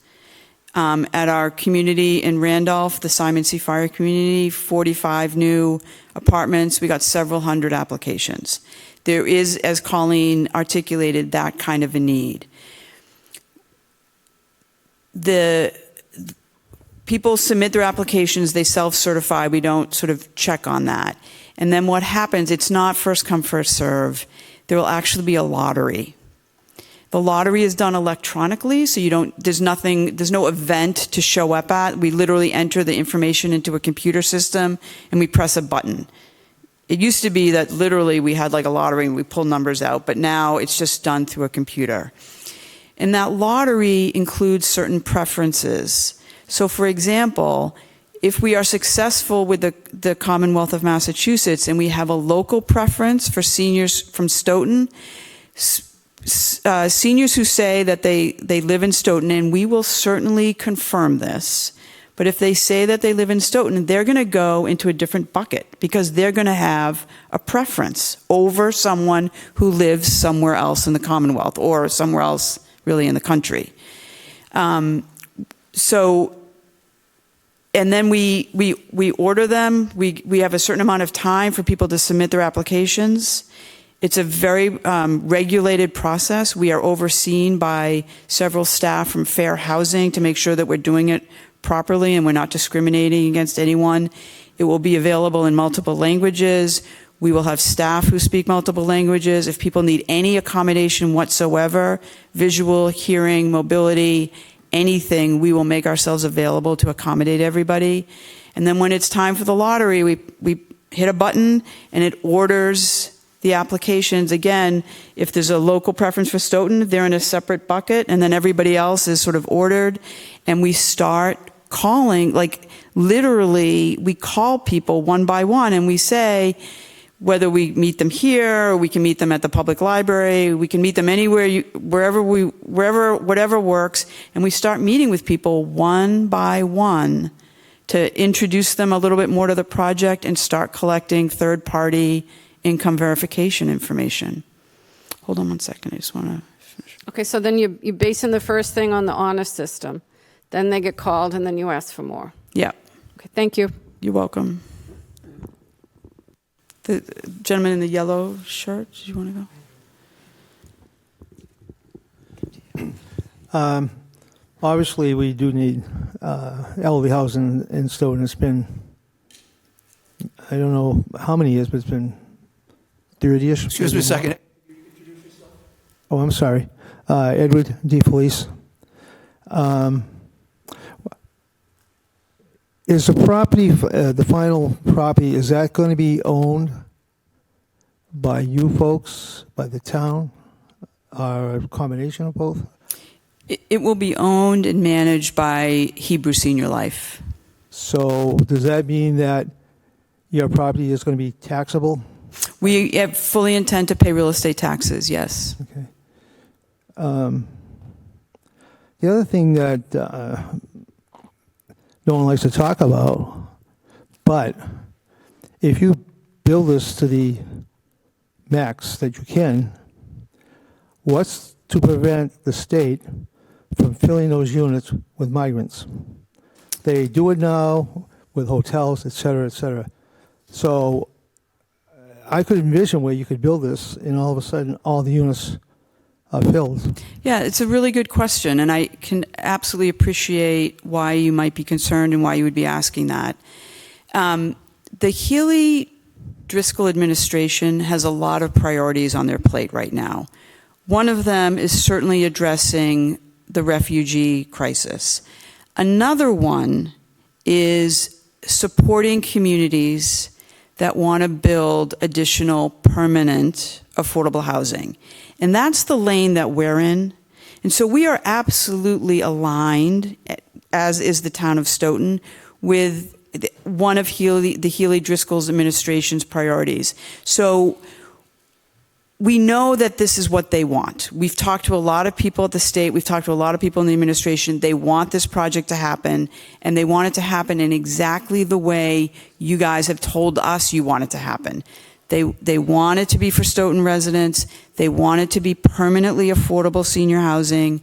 At our community in Randolph, the Simon C. Fire community, 45 new apartments, we got several hundred applications. There is, as Colleen articulated, that kind of a need. The people submit their applications, they self-certify, we don't sort of check on that. And then what happens, it's not first come, first serve. There will actually be a lottery. The lottery is done electronically, so there's no event to show up at. We literally enter the information into a computer system and we press a button. It used to be that literally we had like a lottery and we pull numbers out, but now it's just done through a computer. And that lottery includes certain preferences. So for example, if we are successful with the Commonwealth of Massachusetts and we have a local preference for seniors from Stoughton, seniors who say that they live in Stoughton, and we will certainly confirm this, but if they say that they live in Stoughton, they're going to go into a different bucket because they're going to have a preference over someone who lives somewhere else in the Commonwealth or somewhere else really in the country. And then we order them. We have a certain amount of time for people to submit their applications. It's a very regulated process. We are overseen by several staff from Fair Housing to make sure that we're doing it properly and we're not discriminating against anyone. It will be available in multiple languages. We will have staff who speak multiple languages. If people need any accommodation whatsoever, visual, hearing, mobility, anything, we will make ourselves available to accommodate everybody. And then when it's time for the lottery, we hit a button and it orders the applications. Again, if there's a local preference for Stoughton, they're in a separate bucket, and then everybody else is sort of ordered, and we start calling, like literally we call people one by one and we say, whether we meet them here, or we can meet them at the public library, we can meet them anywhere, whatever works, and we start meeting with people one by one to introduce them a little bit more to the project and start collecting third-party income verification information. Hold on one second, I just want to finish. Okay, so then you base in the first thing on the honor system. Then they get called, and then you ask for more. Yeah. Okay, thank you. You're welcome. The gentleman in the yellow shirt, do you want to go? Obviously, we do need elderly housing in Stoughton. It's been, I don't know how many years, but it's been 30-ish. Excuse me a second. Oh, I'm sorry. Edward D. Felice. Is the property, the final property, is that going to be owned by you folks, by the town, or a combination of both? It will be owned and managed by Hebrew Senior Life. So does that mean that your property is going to be taxable? We fully intend to pay real estate taxes, yes. Okay. The other thing that no one likes to talk about, but if you build this to the max that you can, what's to prevent the state from filling those units with migrants? They do it now with hotels, et cetera, et cetera. So I could envision where you could build this and all of a sudden all the units are filled. Yeah, it's a really good question, and I can absolutely appreciate why you might be concerned and why you would be asking that. the Healy Driscoll administration has a lot of priorities on their plate right now. One of them is certainly addressing the refugee crisis. Another one is supporting communities that want to build additional permanent affordable housing. And that's the lane that we're in. And so we are absolutely aligned, as is the town of Stoughton, with one of the Healy Driscoll's administration's priorities. So we know that this is what they want. We've talked to a lot of people at the state. We've talked to a lot of people in the administration. They want this project to happen, and they want it to happen in exactly the way you guys have told us you want it to happen. They want it to be for Stoughton residents. They want it to be permanently affordable senior housing.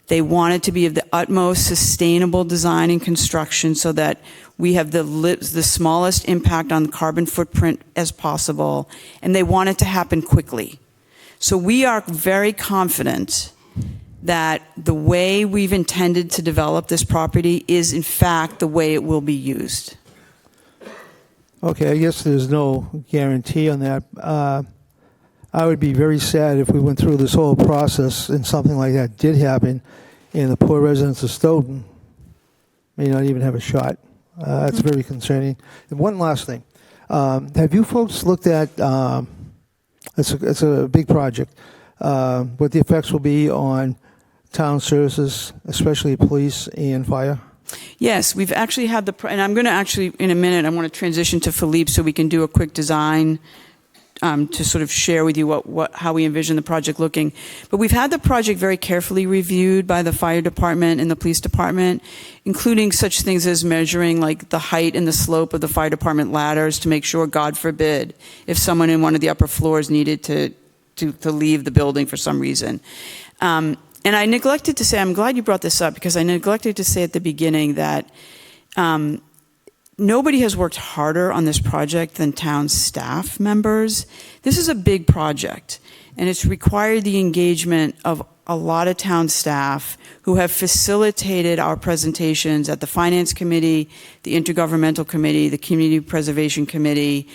They want it to be of the utmost sustainable design and construction so that we have the smallest impact on the carbon footprint as possible, and they want it to happen quickly. So we are very confident that the way we've intended to develop this property is, in fact, the way it will be used. Okay, I guess there's no guarantee on that. I would be very sad if we went through this whole process and something like that did happen, and the poor residents of Stoughton may not even have a shot. That's very concerning. And one last thing. Have you folks looked at, it's a big project, what the effects will be on town services, especially police and fire? Yes, we've actually had and I'm going to actually, in a minute, I want to transition to Philippe so we can do a quick design to sort of share with you how we envision the project looking. But we've had the project very carefully reviewed by the fire department and the police department, including such things as measuring like the height and the slope of the fire department ladders to make sure, God forbid, if someone in one of the upper floors needed to leave the building for some reason. And I neglected to say, I'm glad you brought this up, because I neglected to say at the beginning that nobody has worked harder on this project than town staff members. This is a big project, and it's required the engagement of a lot of town staff who have facilitated our presentations at the Finance Committee, the Intergovernmental Committee, the Community Preservation Committee.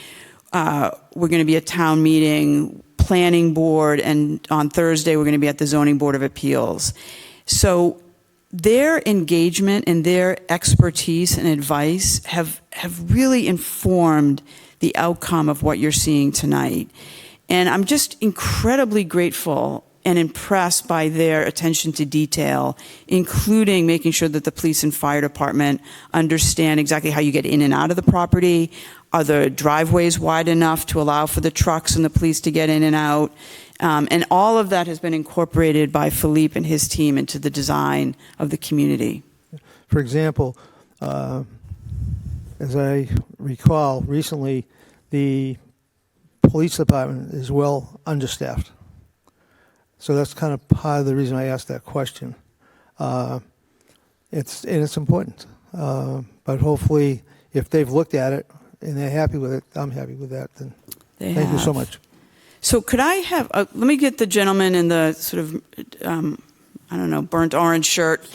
We're going to be at town meeting, Planning Board, and on Thursday we're going to be at the Zoning Board of Appeals. So their engagement and their expertise and advice have really informed the outcome of what you're seeing tonight. And I'm just incredibly grateful and impressed by their attention to detail, including making sure that the police and fire department understand exactly how you get in and out of the property. Are the driveways wide enough to allow for the trucks and the police to get in and out? And all of that has been incorporated by Philippe and his team into the design of the community. For example, as I recall, recently the police department is well understaffed. So that's kind of part of the reason I asked that question. It's important. But hopefully, if they've looked at it and they're happy with it, I'm happy with that. Then thank you so much. So could I have, let me get the gentleman in the sort of, I don't know, burnt orange shirt.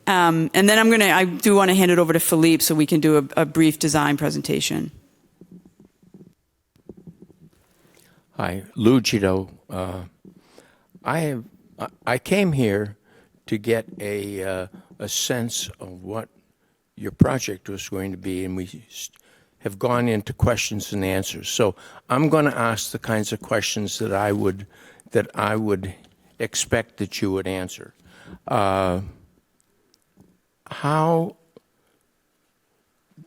And then I do want to hand it over to Philippe so we can do a brief design presentation. Hi, Lou Gito. I came here to get a sense of what your project was going to be, and we have gone into questions and answers. So I'm going to ask the kinds of questions that I would expect that you would answer. How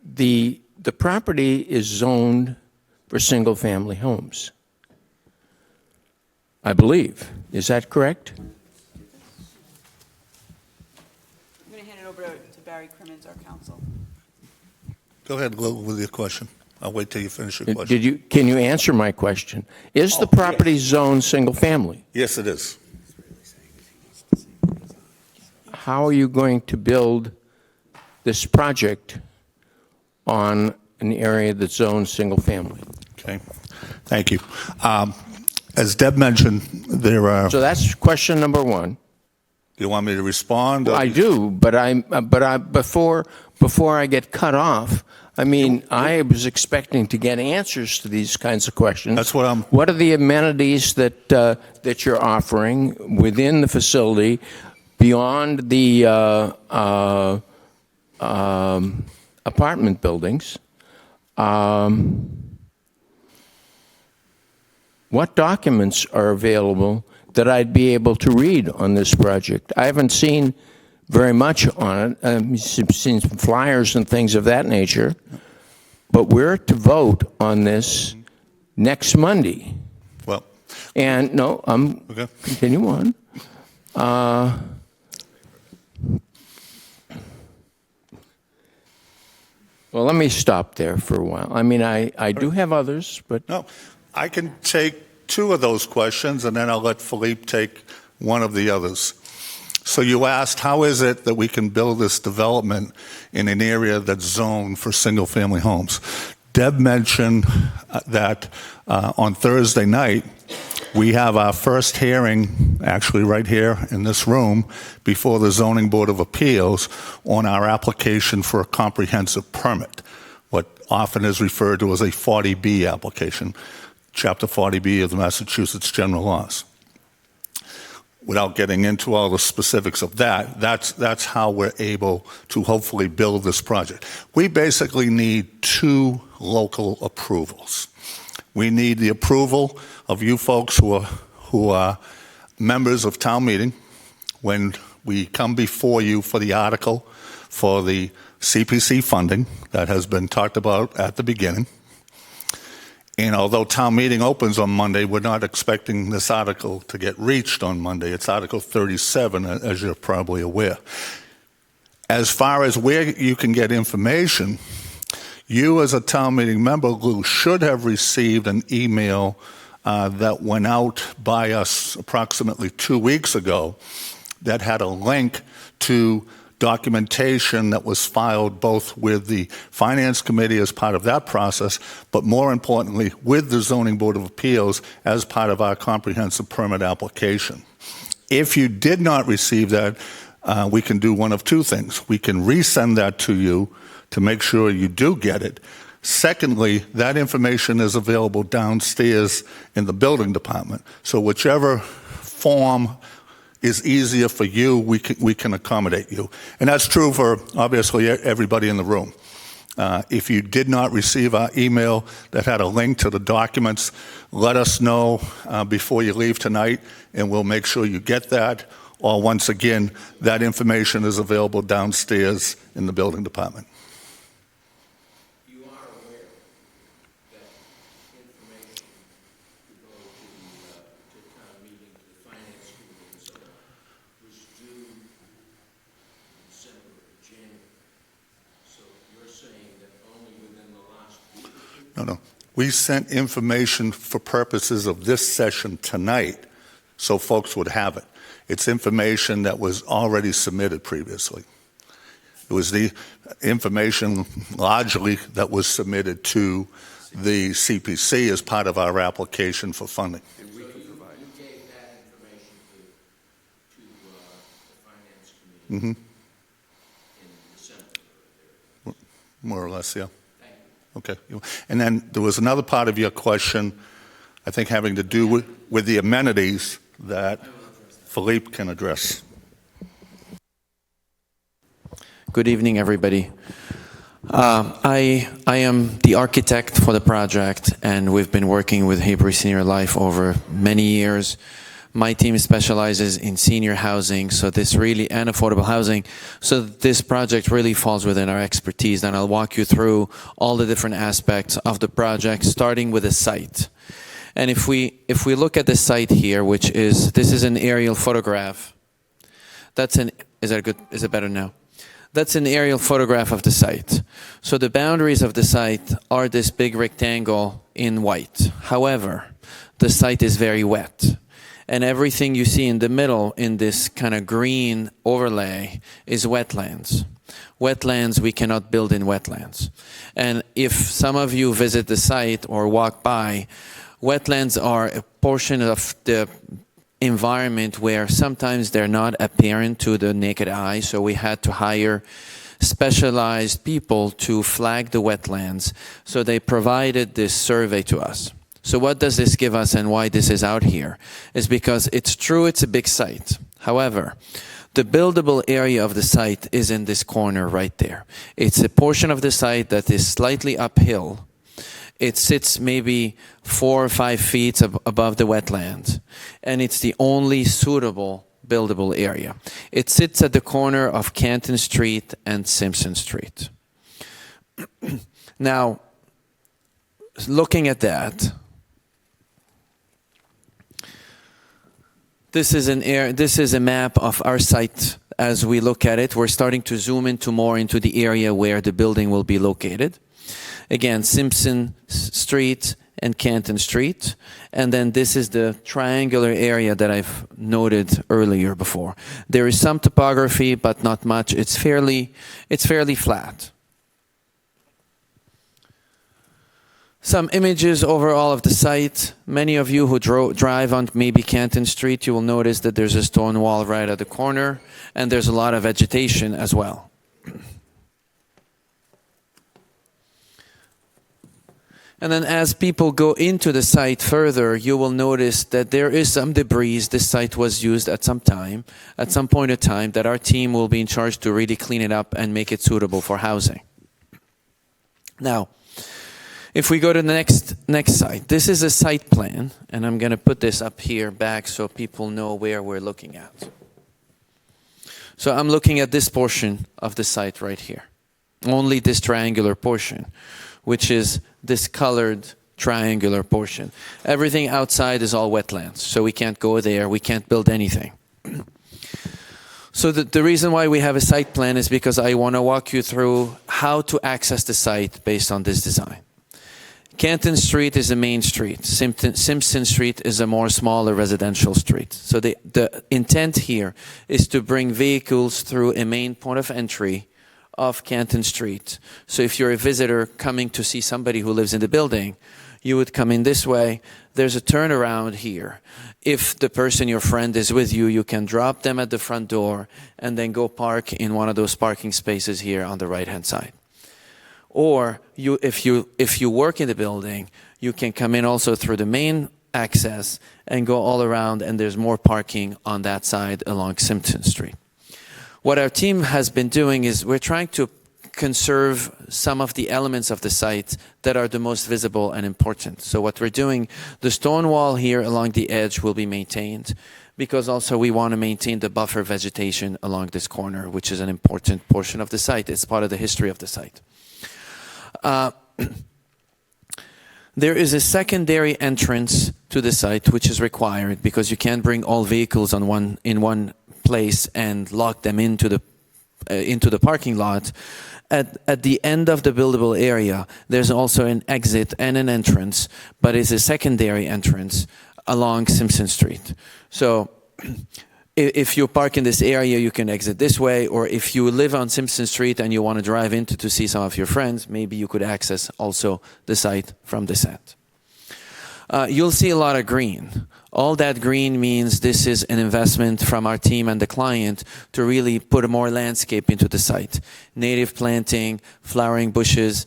the property is zoned for single-family homes, I believe. Is that correct? I'm going to hand it over to Barry Crimmins, our counsel. Go ahead, Lou, with your question. I'll wait till you finish your question. Can you answer my question? Is the property zoned single-family? Yes, it is. How are you going to build this project on an area that's zoned single-family? Okay, thank you. As Deb mentioned, there are... So that's question number one. Do you want me to respond? Well, I do, but before I get cut off, I mean, I was expecting to get answers to these kinds of questions. That's what I'm. What are the amenities that you're offering within the facility beyond the apartment buildings? What documents are available that I'd be able to read on this project? I haven't seen very much on it. I've seen some flyers and things of that nature. But we're to vote on this next Monday. Well. And no, Okay. continue on. Well, let me stop there for a while. I mean, I do have others, but... No, I can take two of those questions, and then I'll let Philippe take one of the others. So you asked, how is it that we can build this development in an area that's zoned for single-family homes? Deb mentioned that on Thursday night, we have our first hearing, actually right here in this room, before the Zoning Board of Appeals on our application for a comprehensive permit, what often is referred to as a 40B application, Chapter 40B of the Massachusetts General Laws. Without getting into all the specifics of that, that's how we're able to hopefully build this project. We basically need two local approvals. We need the approval of you folks who are members of town meeting when we come before you for the article for the CPC funding that has been talked about at the beginning. And although town meeting opens on Monday, we're not expecting this article to get reached on Monday. It's Article 37, as you're probably aware. As far as where you can get information, you as a town meeting member, Lou, should have received an email that went out by us approximately 2 weeks ago that had a link to documentation that was filed both with the Finance Committee as part of that process, but more importantly, with the Zoning Board of Appeals as part of our comprehensive permit application. If you did not receive that, we can do one of two things. We can resend that to you to make sure you do get it. Secondly, that information is available downstairs in the building department. So whichever form is easier for you, we can accommodate you. And that's true for, obviously, everybody in the room. If you did not receive our email that had a link to the documents, let us know before you leave tonight, and we'll make sure you get that. Or once again, that information is available downstairs in the building department. No. We sent information for purposes of this session tonight so folks would have it. It's information that was already submitted previously. It was the information largely that was submitted to the CPC as part of our application for funding. And we can provide. You gave that information to the Finance Committee in December. More or less, yeah. Okay. And then there was another part of your question, I think having to do with the amenities that Philippe can address. Good evening, everybody. I am the architect for the project, and we've been working with Hebrew Senior Life over many years. My team specializes in senior housing, so this really, and affordable housing. So this project really falls within our expertise, and I'll walk you through all the different aspects of the project, starting with the site. And if we look at the site here, this is an aerial photograph. Is it better now? That's an aerial photograph of the site. So the boundaries of the site are this big rectangle in white. However, the site is very wet. And everything you see in the middle in this kind of green overlay is wetlands. Wetlands, we cannot build in wetlands. And if some of you visit the site or walk by, wetlands are a portion of the environment where sometimes they're not apparent to the naked eye, so we had to hire specialized people to flag the wetlands. So they provided this survey to us. So what does this give us and why this is out here? Is because it's true it's a big site. However, the buildable area of the site is in this corner right there. It's a portion of the site that is slightly uphill. It sits maybe 4 or 5 feet above the wetland, and it's the only suitable buildable area. It sits at the corner of Canton Street and Simpson Street. Now, looking at that, this is a map of our site as we look at it. We're starting to zoom more into the area where the building will be located. Again, Simpson Street and Canton Street. And then this is the triangular area that I've noted earlier before. There is some topography, but not much. It's fairly flat. Some images overall of the site. Many of you who drive on maybe Canton Street, you will notice that there's a stone wall right at the corner, and there's a lot of vegetation as well. And then as people go into the site further, you will notice that there is some debris. This site was used at some point in time, that our team will be in charge to really clean it up and make it suitable for housing. Now, if we go to the next site, this is a site plan, and I'm going to put this up here back so people know where we're looking at. So I'm looking at this portion of the site right here, only this triangular portion, which is this colored triangular portion. Everything outside is all wetlands, so we can't go there, we can't build anything. So the reason why we have a site plan is because I want to walk you through how to access the site based on this design. Canton Street is a main street. Simpson Street is a more smaller residential street. So the intent here is to bring vehicles through a main point of entry of Canton Street. So if you're a visitor coming to see somebody who lives in the building, you would come in this way. There's a turnaround here. If the person, your friend, is with you, you can drop them at the front door and then go park in one of those parking spaces here on the right-hand side. Or if you work in the building, you can come in also through the main access and go all around, and there's more parking on that side along Simpson Street. What our team has been doing is we're trying to conserve some of the elements of the site that are the most visible and important. So what we're doing, the stone wall here along the edge will be maintained, because also we want to maintain the buffer vegetation along this corner, which is an important portion of the site. It's part of the history of the site. There is a secondary entrance to the site which is required, because you can't bring all vehicles in one place and lock them into the parking lot. At the end of the buildable area, there's also an exit and an entrance, but it's a secondary entrance along Simpson Street. So if you park in this area, you can exit this way, or if you live on Simpson Street and you want to drive in to see some of your friends, maybe you could access also the site from this end. You'll see a lot of green. All that green means this is an investment from our team and the client to really put more landscape into the site. Native planting, flowering bushes,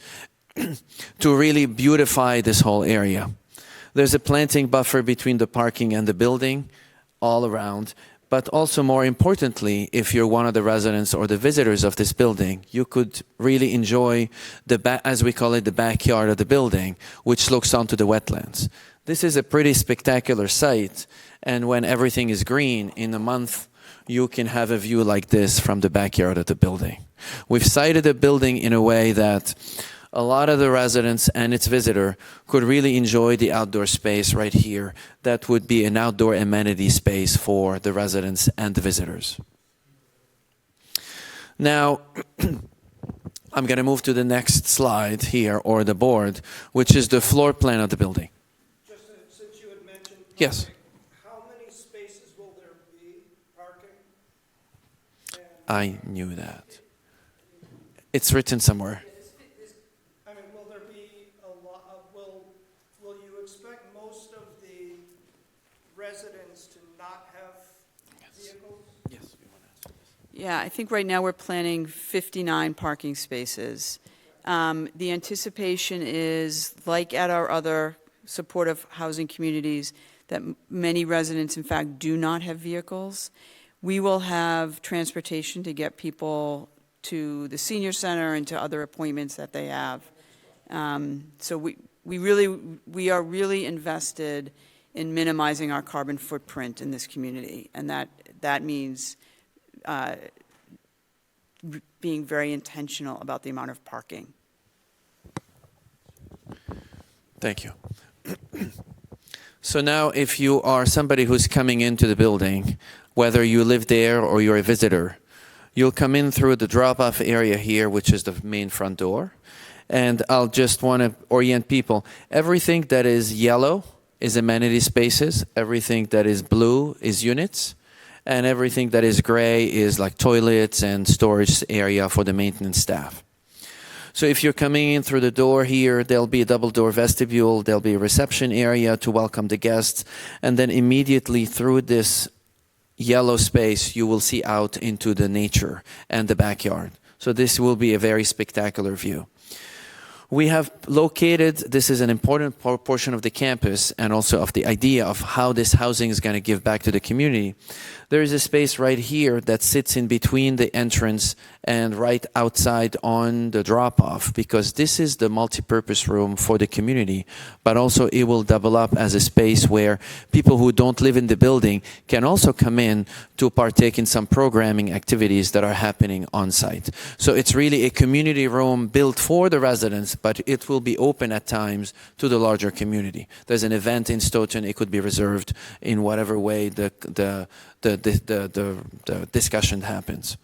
to really beautify this whole area. There's a planting buffer between the parking and the building all around. But also, more importantly, if you're one of the residents or the visitors of this building, you could really enjoy as we call it, the backyard of the building, which looks onto the wetlands. This is a pretty spectacular site, and when everything is green, in a month, you can have a view like this from the backyard of the building. We've sited the building in a way that a lot of the residents and its visitor could really enjoy the outdoor space right here. That would be an outdoor amenity space for the residents and the visitors. Now, I'm going to move to the next slide here, or the board, which is the floor plan of the building. Just since you had mentioned parking, yes. How many spaces will there be parking? I knew that. It's written somewhere. Residents to not have vehicles? Yes, we want to answer this. Yeah, I think right now we're planning 59 parking spaces. The anticipation is, like at our other supportive housing communities, that many residents, in fact, do not have vehicles. We will have transportation to get people to the senior center and to other appointments that they have. So we are really invested in minimizing our carbon footprint in this community, and that means being very intentional about the amount of parking. Thank you. So now if you are somebody who's coming into the building, whether you live there or you're a visitor, you'll come in through the drop-off area here, which is the main front door. And I'll just want to orient people. Everything that is yellow is amenity spaces. Everything that is blue is units. And everything that is gray is like toilets and storage area for the maintenance staff. So if you're coming in through the door here, there'll be a double door vestibule, there'll be a reception area to welcome the guests, and then immediately through this yellow space, you will see out into the nature and the backyard. So this will be a very spectacular view. We have located, this is an important portion of the campus and also of the idea of how this housing is going to give back to the community. There is a space right here that sits in between the entrance and right outside on the drop-off, because this is the multi-purpose room for the community, but also it will double up as a space where people who don't live in the building can also come in to partake in some programming activities that are happening on site. So it's really a community room built for the residents, but it will be open at times to the larger community. There's an event in Stoughton, it could be reserved in whatever way the discussion happens.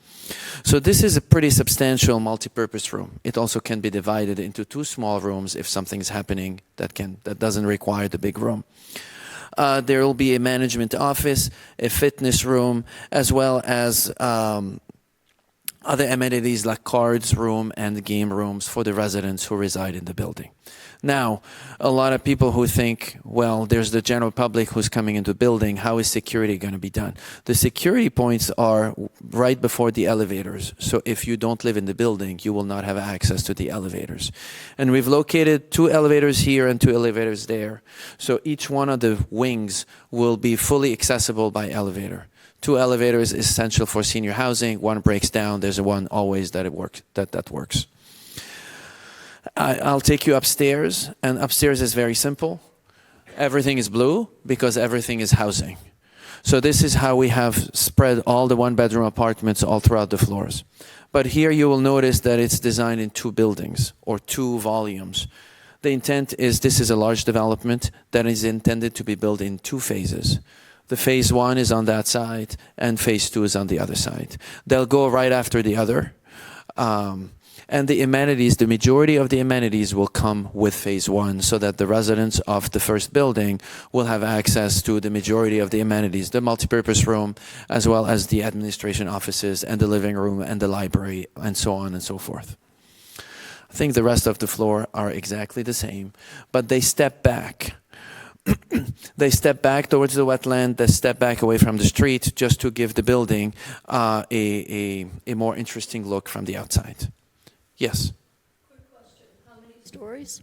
So this is a pretty substantial multi-purpose room. It also can be divided into two small rooms if something's happening that doesn't require the big room. There will be a management office, a fitness room, as well as other amenities like cards room and game rooms for the residents who reside in the building. Now, a lot of people who think, well, there's the general public who's coming into the building, how is security going to be done? The security points are right before the elevators. So if you don't live in the building, you will not have access to the elevators. And we've located 2 elevators here and 2 elevators there. So each one of the wings will be fully accessible by elevator. 2 elevators is essential for senior housing. 1 breaks down. There's one always that works. I'll take you upstairs, and upstairs is very simple. Everything is blue because everything is housing. So this is how we have spread all the 1-bedroom apartments all throughout the floors. But here you will notice that it's designed in 2 buildings or 2 volumes. The intent is this is a large development that is intended to be built in 2 phases. The phase 1 is on that side, and phase 2 is on the other side. They'll go right after the other. And the amenities, the majority of the amenities will come with phase 1, so that the residents of the first building will have access to the majority of the amenities, the multipurpose room, as well as the administration offices and the living room and the library, and so on and so forth. I think the rest of the floor are exactly the same, but they step back. They step back towards the wetland, they step back away from the street, just to give the building a more interesting look from the outside. Yes? Quick question. How many stories?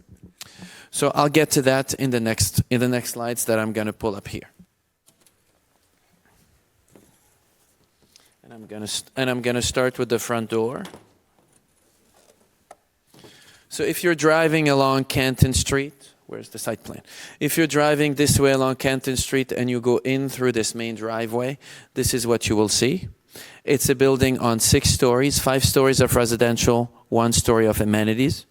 So I'll get to that in the next slides that I'm going to pull up here. And I'm going to start with the front door. So if you're driving along Canton Street, where's the site plan? If you're driving this way along Canton Street and you go in through this main driveway, this is what you will see. It's a building on 6 stories, 5 stories of residential, 1 story of amenities.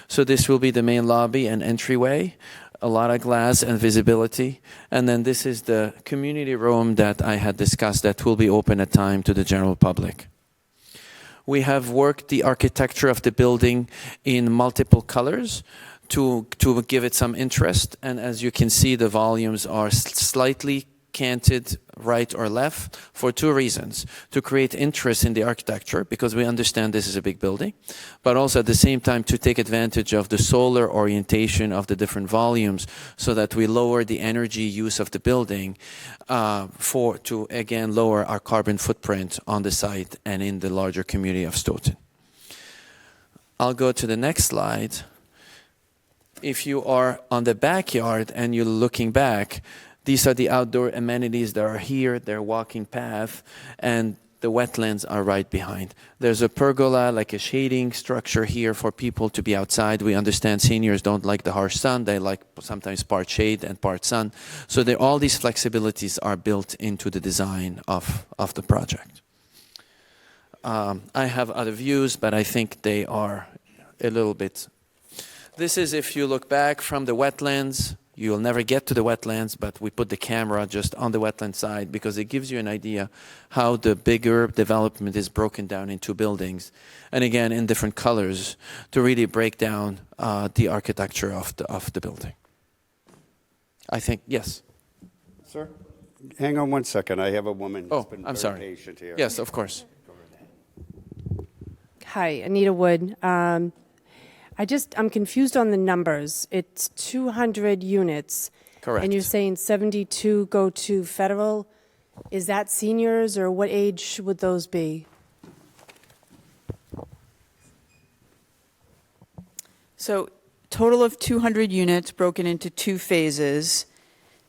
So this will be the main lobby and entryway, a lot of glass and visibility. And then this is the community room that I had discussed that will be open at time to the general public. We have worked the architecture of the building in multiple colors to give it some interest. And as you can see, the volumes are slightly canted right or left for two reasons. To create interest in the architecture, because we understand this is a big building, but also at the same time to take advantage of the solar orientation of the different volumes so that we lower the energy use of the building to, again, lower our carbon footprint on the site and in the larger community of Stoughton. I'll go to the next slide. If you are on the backyard and you're looking back, these are the outdoor amenities that are here, their walking path, and the wetlands are right behind. There's a pergola, like a shading structure here for people to be outside. We understand seniors don't like the harsh sun. They like sometimes part shade and part sun. So all these flexibilities are built into the design of the project. I have other views, but I think they are a little bit. This is if you look back from the wetlands. You'll never get to the wetlands, but we put the camera just on the wetland side because it gives you an idea how the bigger development is broken down into buildings. And again, in different colors to really break down the architecture of the building. I think, yes. Sir? Hang on one second. I have a woman who's been I'm very sorry. patient here. Yes, of course. Hi, Anita Wood. I'm confused on the numbers. It's 200 units. Correct. And you're saying 72 go to federal. Is that seniors, or what age would those be? So total of 200 units broken into two phases.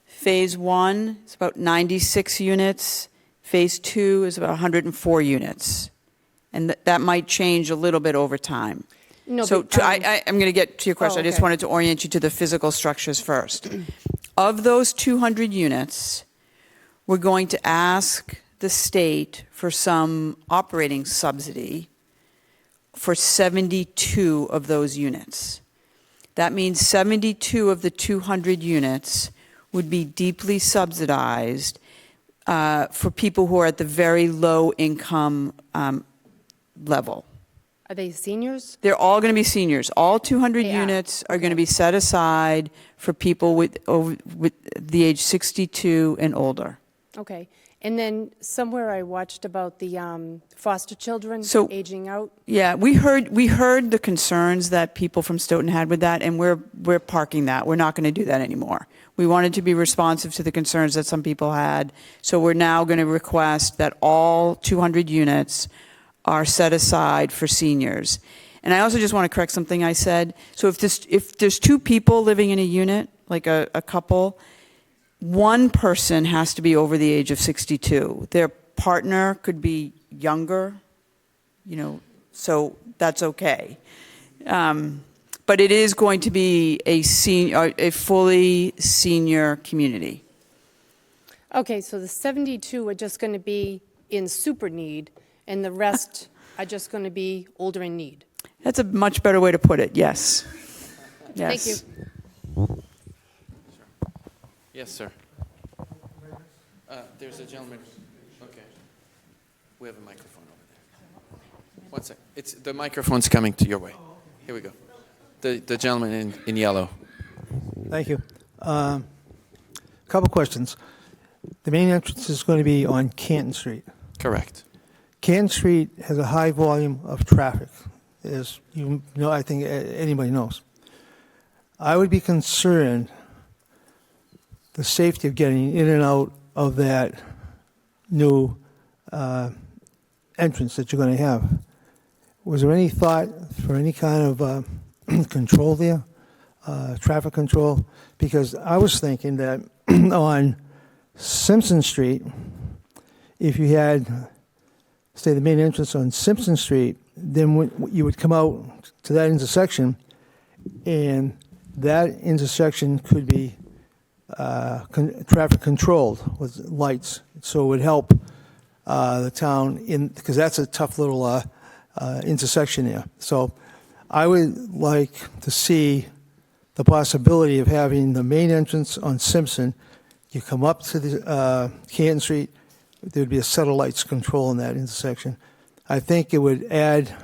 Phase 1 is about 96 units. Phase 2 is about 104 units. And that might change a little bit over time. No, So but, I'm going to get to your question. Oh, I just okay. wanted to orient you to the physical structures first. Of those 200 units, we're going to ask the state for some operating subsidy for 72 of those units. That means 72 of the 200 units would be deeply subsidized for people who are at the very low income level. Are they seniors? They're all going to be seniors. All 200 They are. units are going to be set aside for people with the age 62 and older. Okay. And then somewhere I watched about the foster children aging out. Yeah, we heard the concerns that people from Stoughton had with that, and we're parking that. We're not going to do that anymore. We wanted to be responsive to the concerns that some people had, so we're now going to request that all 200 units are set aside for seniors. And I also just want to correct something I said. So if there's two people living in a unit, like a couple, one person has to be over the age of 62. Their partner could be younger, so that's okay. But it is going to be a fully senior community. Okay, so the 72 are just going to be in super need, and the rest are just going to be older in need. That's a much better way to put it, yes. Yes. Thank you. Yes, sir. There's a gentleman. Okay. We have a microphone over there. One sec. The microphone's coming to your way. Here we go. The gentleman in yellow. Thank you. Couple questions. The main entrance is going to be on Canton Street. Correct. Canton Street has a high volume of traffic, as you know, I think anybody knows. I would be concerned the safety of getting in and out of that new entrance that you're going to have. Was there any thought for any kind of control there, traffic control? Because I was thinking that on Simpson Street, if you had, say, the main entrance on Simpson Street, then you would come out to that intersection, and that intersection could be traffic controlled with lights, so it would help the town because that's a tough little intersection there. So I would like to see the possibility of having the main entrance on Simpson. You come up to the Canton Street, there would be a set of lights controlling that intersection. I think it would add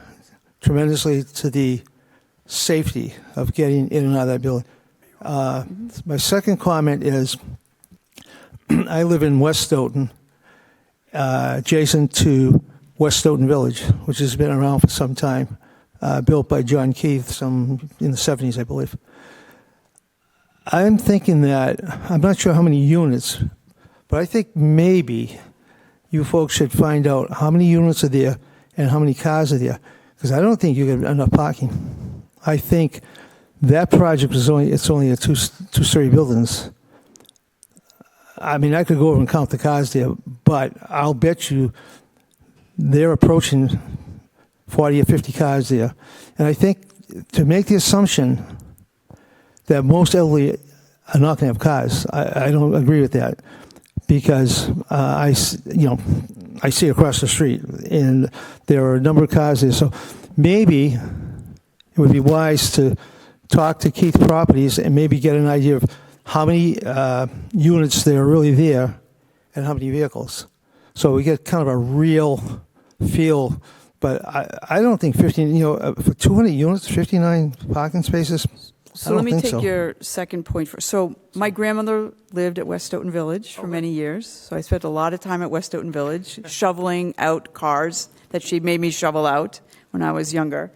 tremendously to the safety of getting in and out of that building. My second comment is I live in West Stoughton, adjacent to West Stoughton Village, which has been around for some time, built by John Keith in the 70s, I believe. I'm thinking that, I'm not sure how many units, but I think maybe you folks should find out how many units are there and how many cars are there, because I don't think you're going to have enough parking. I think that project is only a two-story buildings. I mean, I could go over and count the cars there, but I'll bet you they're approaching 40 or 50 cars there. And I think to make the assumption that most elderly are not going to have cars, I don't agree with that, because I see across the street, and there are a number of cars there. So maybe it would be wise to talk to Keith Properties and maybe get an idea of how many units there are really there and how many vehicles. So we get kind of a real feel. But I don't think 15, for 200 units, 59 parking spaces, So let me take your second point first. So my grandmother lived at West Stoughton Village for many years. So I spent a lot of time at West Stoughton Village shoveling out cars that she made me shovel out when I was younger.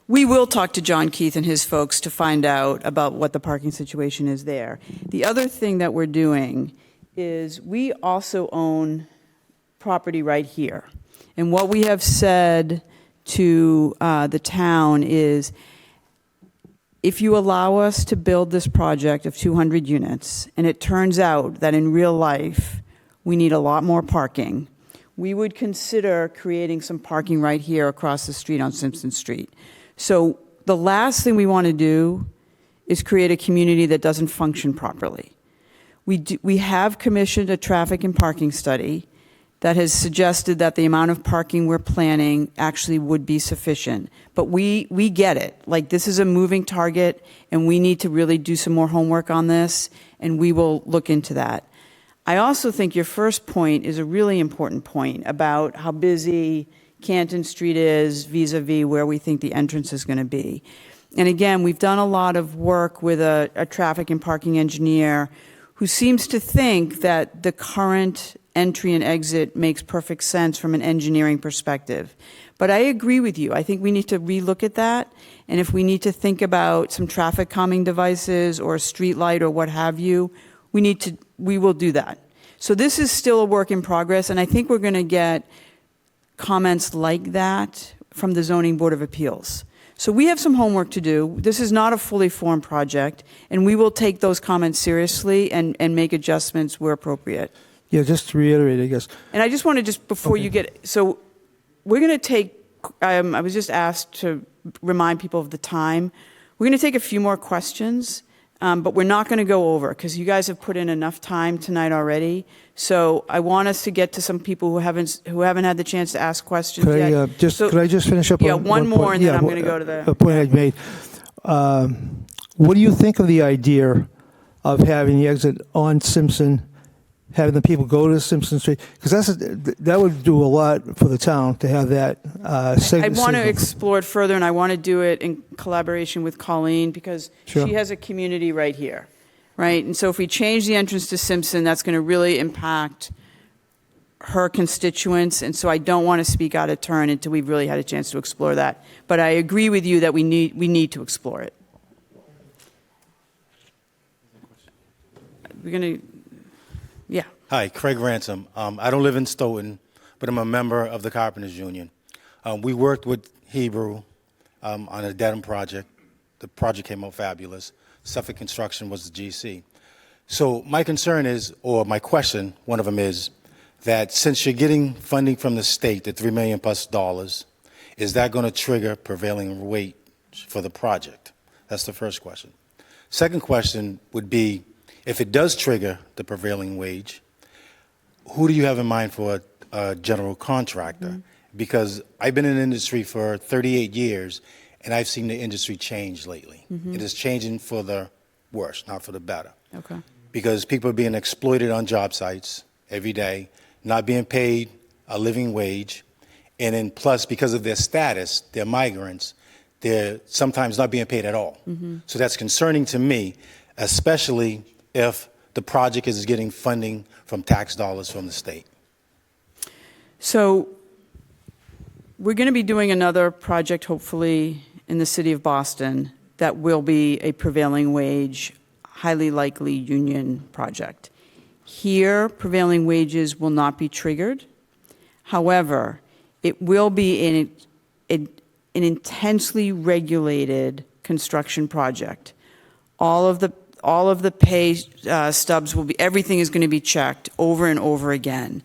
We will talk to John Keith and his folks to find out about what the parking situation is there. The other thing that we're doing is we also own property right here. And what we have said to the town is, if you allow us to build this project of 200 units, and it turns out that in real life we need a lot more parking, we would consider creating some parking right here across the street on Simpson Street. So the last thing we want to do is create a community that doesn't function properly. We have commissioned a traffic and parking study that has suggested that the amount of parking we're planning actually would be sufficient. But we get it. Like, this is a moving target, and we need to really do some more homework on this, and we will look into that. I also think your first point is a really important point about how busy Canton Street is vis-a-vis where we think the entrance is going to be. And again, we've done a lot of work with a traffic and parking engineer who seems to think that the current entry and exit makes perfect sense from an engineering perspective. But I agree with you. I think we need to relook at that. And if we need to think about some traffic calming devices or a street light or what have you, we will do that. So this is still a work in progress, and I think we're going to get comments like that from the Zoning Board of Appeals. So we have some homework to do. This is not a fully formed project, and we will take those comments seriously and make adjustments where appropriate. Yeah, just to reiterate, I guess. And I just want to before you get, so we're going to take, I was just asked to remind people of the time. We're going to take a few more questions, but we're not going to go over because you guys have put in enough time tonight already. So I want us to get to some people who haven't had the chance to ask questions yet. Could I just finish up? Yeah, on one more, point? and then I'm going to go to a point I made. What do you think of the idea of having the exit on Simpson, having the people go to Simpson Street? Because that would do a lot for the town to have that. I want to explore it further, and I want to do it in collaboration with Colleen because she has a community right here, right? And so if we change the entrance to Simpson, that's going to really impact her constituents, and so I don't want to speak out of turn until we've really had a chance to explore that. But I agree with you that we need to explore it. We're going to... Yeah. Hi, Craig Ransom. I don't live in Stoughton, but I'm a member of the Carpenters Union. We worked with Hebrew on a Dedham project. The project came out fabulous. Suffolk Construction was the GC. So my concern is, or my question, one of them is, that since you're getting funding from the state, the $3 million plus, is that going to trigger prevailing wage for the project? That's the first question. Second question would be, if it does trigger the prevailing wage, who do you have in mind for a general contractor? Mm-hmm. Because I've been in the industry for 38 years, and I've seen the industry change lately. Mm-hmm. It is changing for the worse, not for the better. Okay. Because people are being exploited on job sites every day, not being paid a living wage, and then plus, because of their status, they're migrants, they're sometimes not being paid at all. Mm-hmm. So that's concerning to me, especially if the project is getting funding from tax dollars from the state. So we're going to be doing another project, hopefully, in the city of Boston that will be a prevailing wage, highly likely union project. Here, prevailing wages will not be triggered. However, it will be an intensely regulated construction project. All of the pay stubs will be, everything is going to be checked over and over again.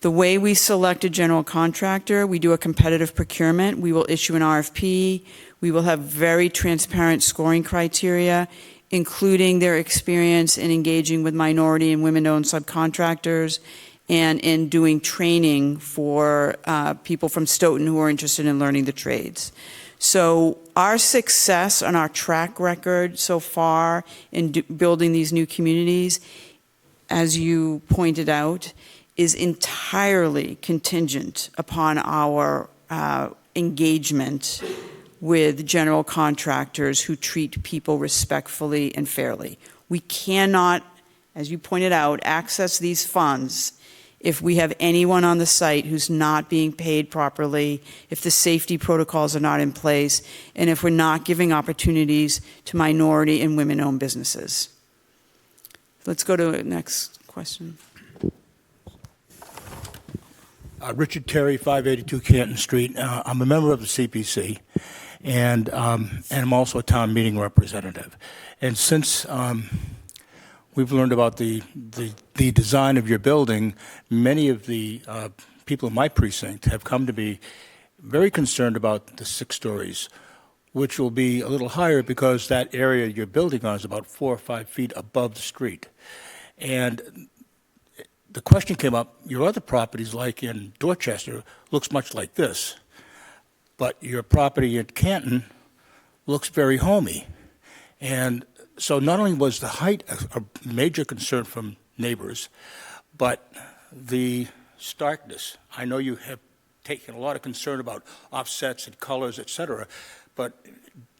The way we select a general contractor, we do a competitive procurement. We will issue an RFP. We will have very transparent scoring criteria, including their experience in engaging with minority and women-owned subcontractors and in doing training for people from Stoughton who are interested in learning the trades. So our success on our track record so far in building these new communities, as you pointed out, is entirely contingent upon our engagement with general contractors who treat people respectfully and fairly. We cannot, as you pointed out, access these funds if we have anyone on the site who's not being paid properly, if the safety protocols are not in place, and if we're not giving opportunities to minority and women-owned businesses. Let's go to the next question. Richard Terry, 582 Canton Street. I'm a member of the CPC, and I'm also a town meeting representative. And since we've learned about the design of your building, many of the people in my precinct have come to be very concerned about the 6 stories, which will be a little higher because that area you're building on is about 4 or 5 feet above the street. And the question came up, your other properties, like in Dorchester, looks much like this, but your property in Canton looks very homey. And so not only was the height a major concern from neighbors, but the starkness. I know you have taken a lot of concern about offsets and colors, et cetera, but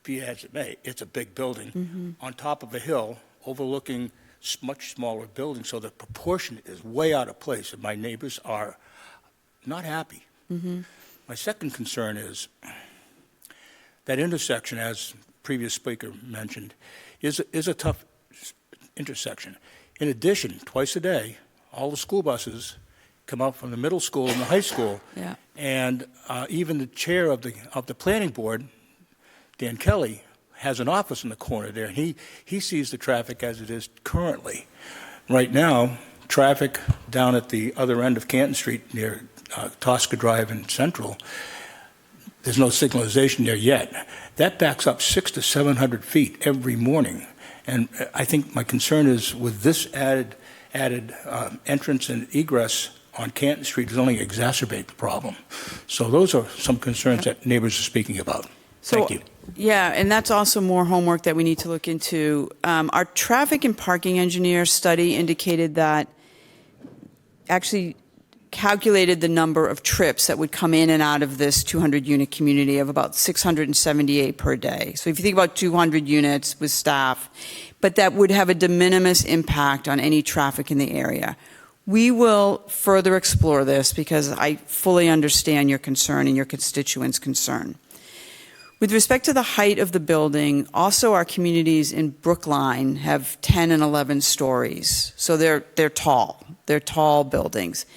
be as it may, it's a big building on top of a hill overlooking much smaller buildings, so the proportion is way out of place, and my neighbors are not happy. My second concern is that intersection, as previous speaker mentioned, is a tough intersection. In addition, twice a day, all the school buses come out from the middle school and the high school, and even the chair of the planning board, Dan Kelly, has an office in the corner there. He sees the traffic as it is currently. Right now, traffic down at the other end of Canton Street near Tosca Drive and Central, there's no signalization there yet. That backs up 600 to 700 feet every morning. And I think my concern is with this added entrance and egress on Canton Street is only exacerbate the problem. So those are some concerns that neighbors are speaking about. Thank you. Yeah, and that's also more homework that we need to look into. Our traffic and parking engineer study indicated that, actually calculated the number of trips that would come in and out of this 200-unit community of about 678 per day. So if you think about 200 units with staff, but that would have a de minimis impact on any traffic in the area. We will further explore this because I fully understand your concern and your constituents' concern. With respect to the height of the building, also our communities in Brookline have 10 and 11 stories. So they're tall. They're tall buildings.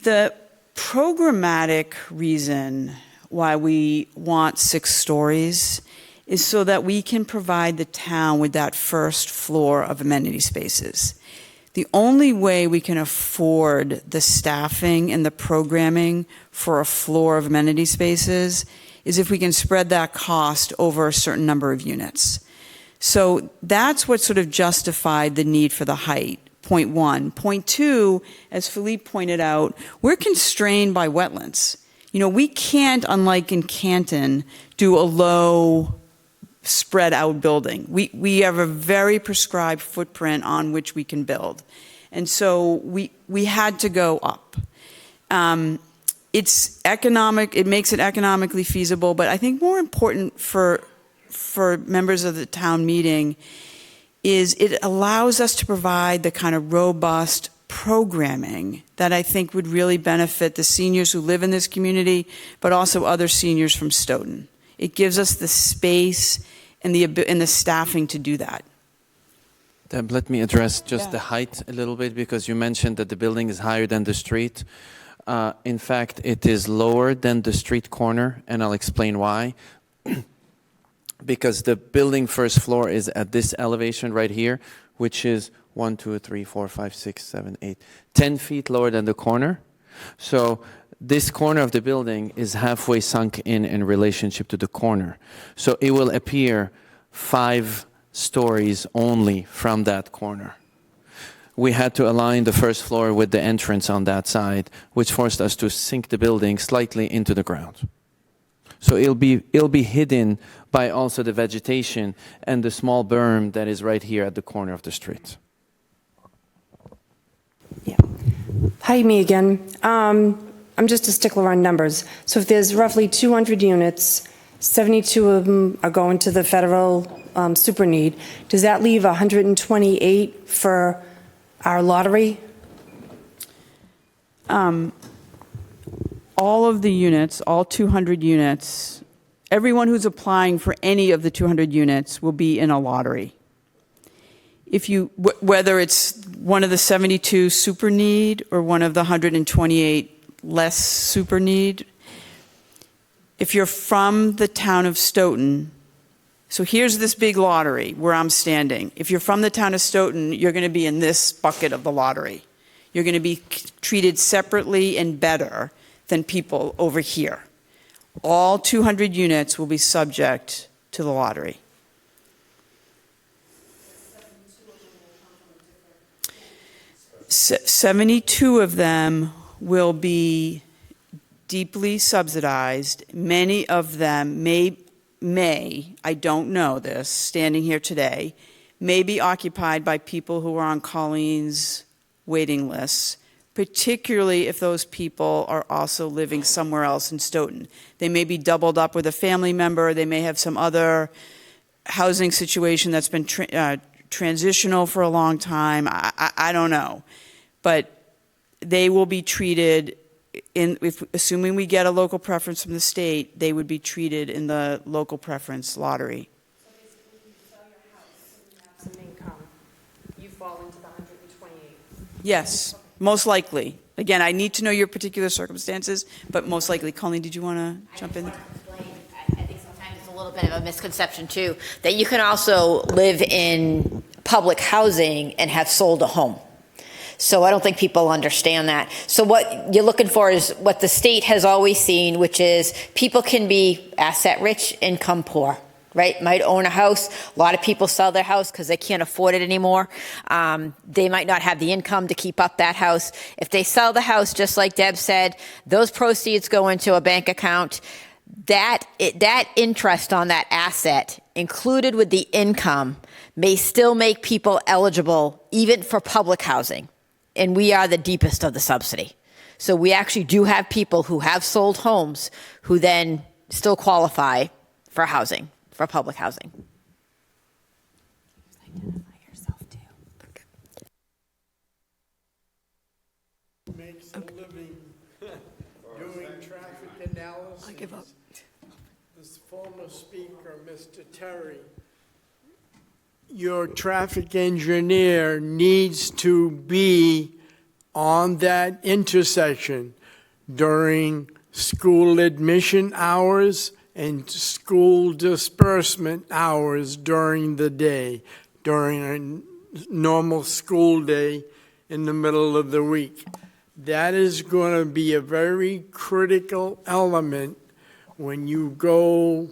The programmatic reason why we want 6 stories is so that we can provide the town with that first floor of amenity spaces. The only way we can afford the staffing and the programming for a floor of amenity spaces is if we can spread that cost over a certain number of units. So that's what sort of justified the need for the height, point one. Point two, as Philippe pointed out, we're constrained by wetlands. You know, we can't, unlike in Canton, do a low spread out building. We have a very prescribed footprint on which we can build. And so we had to go up. It's economic, it makes it economically feasible, but I think more important for members of the town meeting is it allows us to provide the kind of robust programming that I think would really benefit the seniors who live in this community, but also other seniors from Stoughton. It gives us the space and the staffing to do that. Deb, let me address just the height a little bit, because you mentioned that the building is higher than the street. In fact, it is lower than the street corner, and I'll explain why. Because the building first floor is at this elevation right here, which is 1, 2, 3, 4, 5, 6, 7, 8, 10 feet lower than the corner. So this corner of the building is halfway sunk in relationship to the corner. So it will appear 5 stories only from that corner. We had to align the first floor with the entrance on that side, which forced us to sink the building slightly into the ground. So it'll be hidden by also the vegetation and the small berm that is right here at the corner of the street. Hi, me again. I'm just a stickler on numbers. So if there's roughly 200 units, 72 of them are going to the federal super need. Does that leave 128 for our lottery? All of the units, all 200 units, everyone who's applying for any of the 200 units will be in a lottery. If you, whether it's one of the 72 super need or one of the 128 less super need, if you're from the town of Stoughton, so here's this big lottery where I'm standing. If you're from the town of Stoughton, you're going to be in this bucket of the lottery. You're going to be treated separately and better than people over here. All 200 units will be subject to the lottery. S 72 of them will be deeply subsidized. Many of them may, I don't know this, standing here today, may be occupied by people who are on Colleen's waiting lists, particularly if those people are also living somewhere else in Stoughton. They may be doubled up with a family member. They may have some other housing situation that's been transitional for a long time. I don't know. But they will be treated, assuming we get a local preference from the state, they would be treated in the local preference lottery. So basically, you sell your house and you have some income, you fall into the 128. Yes, most likely. Again, I need to know your particular circumstances, but most likely. Colleen, did you want to jump in? I think sometimes it's a little bit of a misconception too, that you can also live in public housing and have sold a home. So I don't think people understand that. So what you're looking for is what the state has always seen, which is people can be asset rich, income poor, right? Might own a house. A lot of people sell their house because they can't afford it anymore. They might not have the income to keep up that house. If they sell the house, just like Deb said, those proceeds go into a bank account. That interest on that asset, included with the income, may still make people eligible even for public housing. And we are the deepest of the subsidy. So we actually do have people who have sold homes who then still qualify for housing, for public housing. Identify yourself too. Makes a living doing traffic analysis. I give up. This former speaker, Mr. Terry, your traffic engineer needs to be on that intersection during school admission hours and school disbursement hours during the day, during a normal school day in the middle of the week. That is going to be a very critical element when you go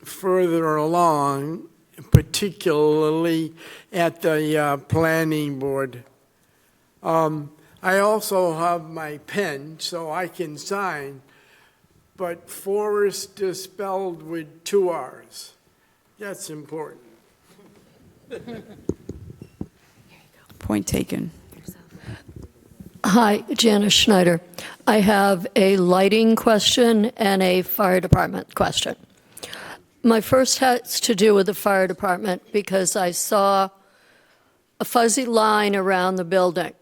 further along, particularly at the planning board. I also have my pen so I can sign, but forest is spelled with 2 R's. That's important. Point taken. Hi, Janice Schneider. I have a lighting question and a fire department question. My first has to do with the fire department because I saw a fuzzy line around the building,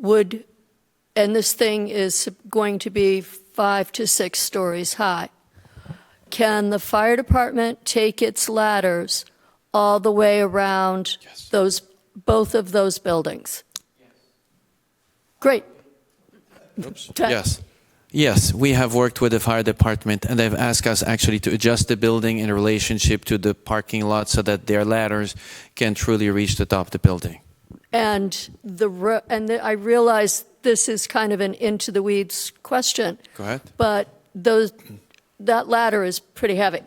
and this thing is going to be 5 to 6 stories high. Can the fire department take its ladders all the way around both of those buildings? Great. Yes. Yes, we have worked with the fire department, and they've asked us actually to adjust the building in relationship to the parking lot so that their ladders can truly reach the top of the building. And I realize this is kind of an into the weeds question. Go ahead. But that ladder is pretty heavy.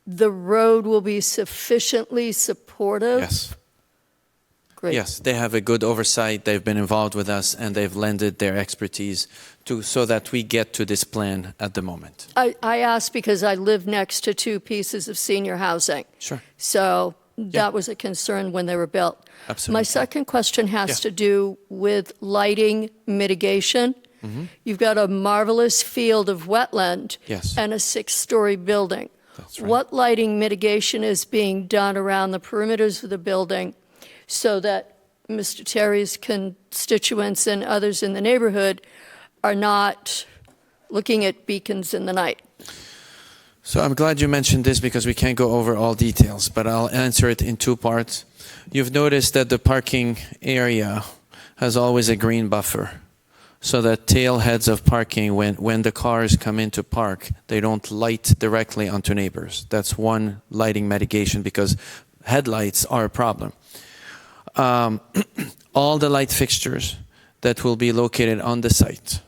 The road will be sufficiently supportive? Yes. Great. Yes, they have a good oversight. They've been involved with us, and they've lended their expertise so that we get to this plan at the moment. I asked because I live next to 2 pieces of senior housing. Sure. So that was a concern when they were built. Absolutely. My second question has to do with lighting mitigation. Mm-hmm. You've got a marvelous field of wetland Yes. and a 6-story building. That's right. What lighting mitigation is being done around the perimeters of the building so that Mr. Terry's constituents and others in the neighborhood are not looking at beacons in the night? So I'm glad you mentioned this because we can't go over all details, but I'll answer it in 2 parts. You've noticed that the parking area has always a green buffer, so that tailheads of parking, when the cars come in to park, they don't light directly onto neighbors. That's one lighting mitigation because headlights are a problem. All the light fixtures that will be located on the site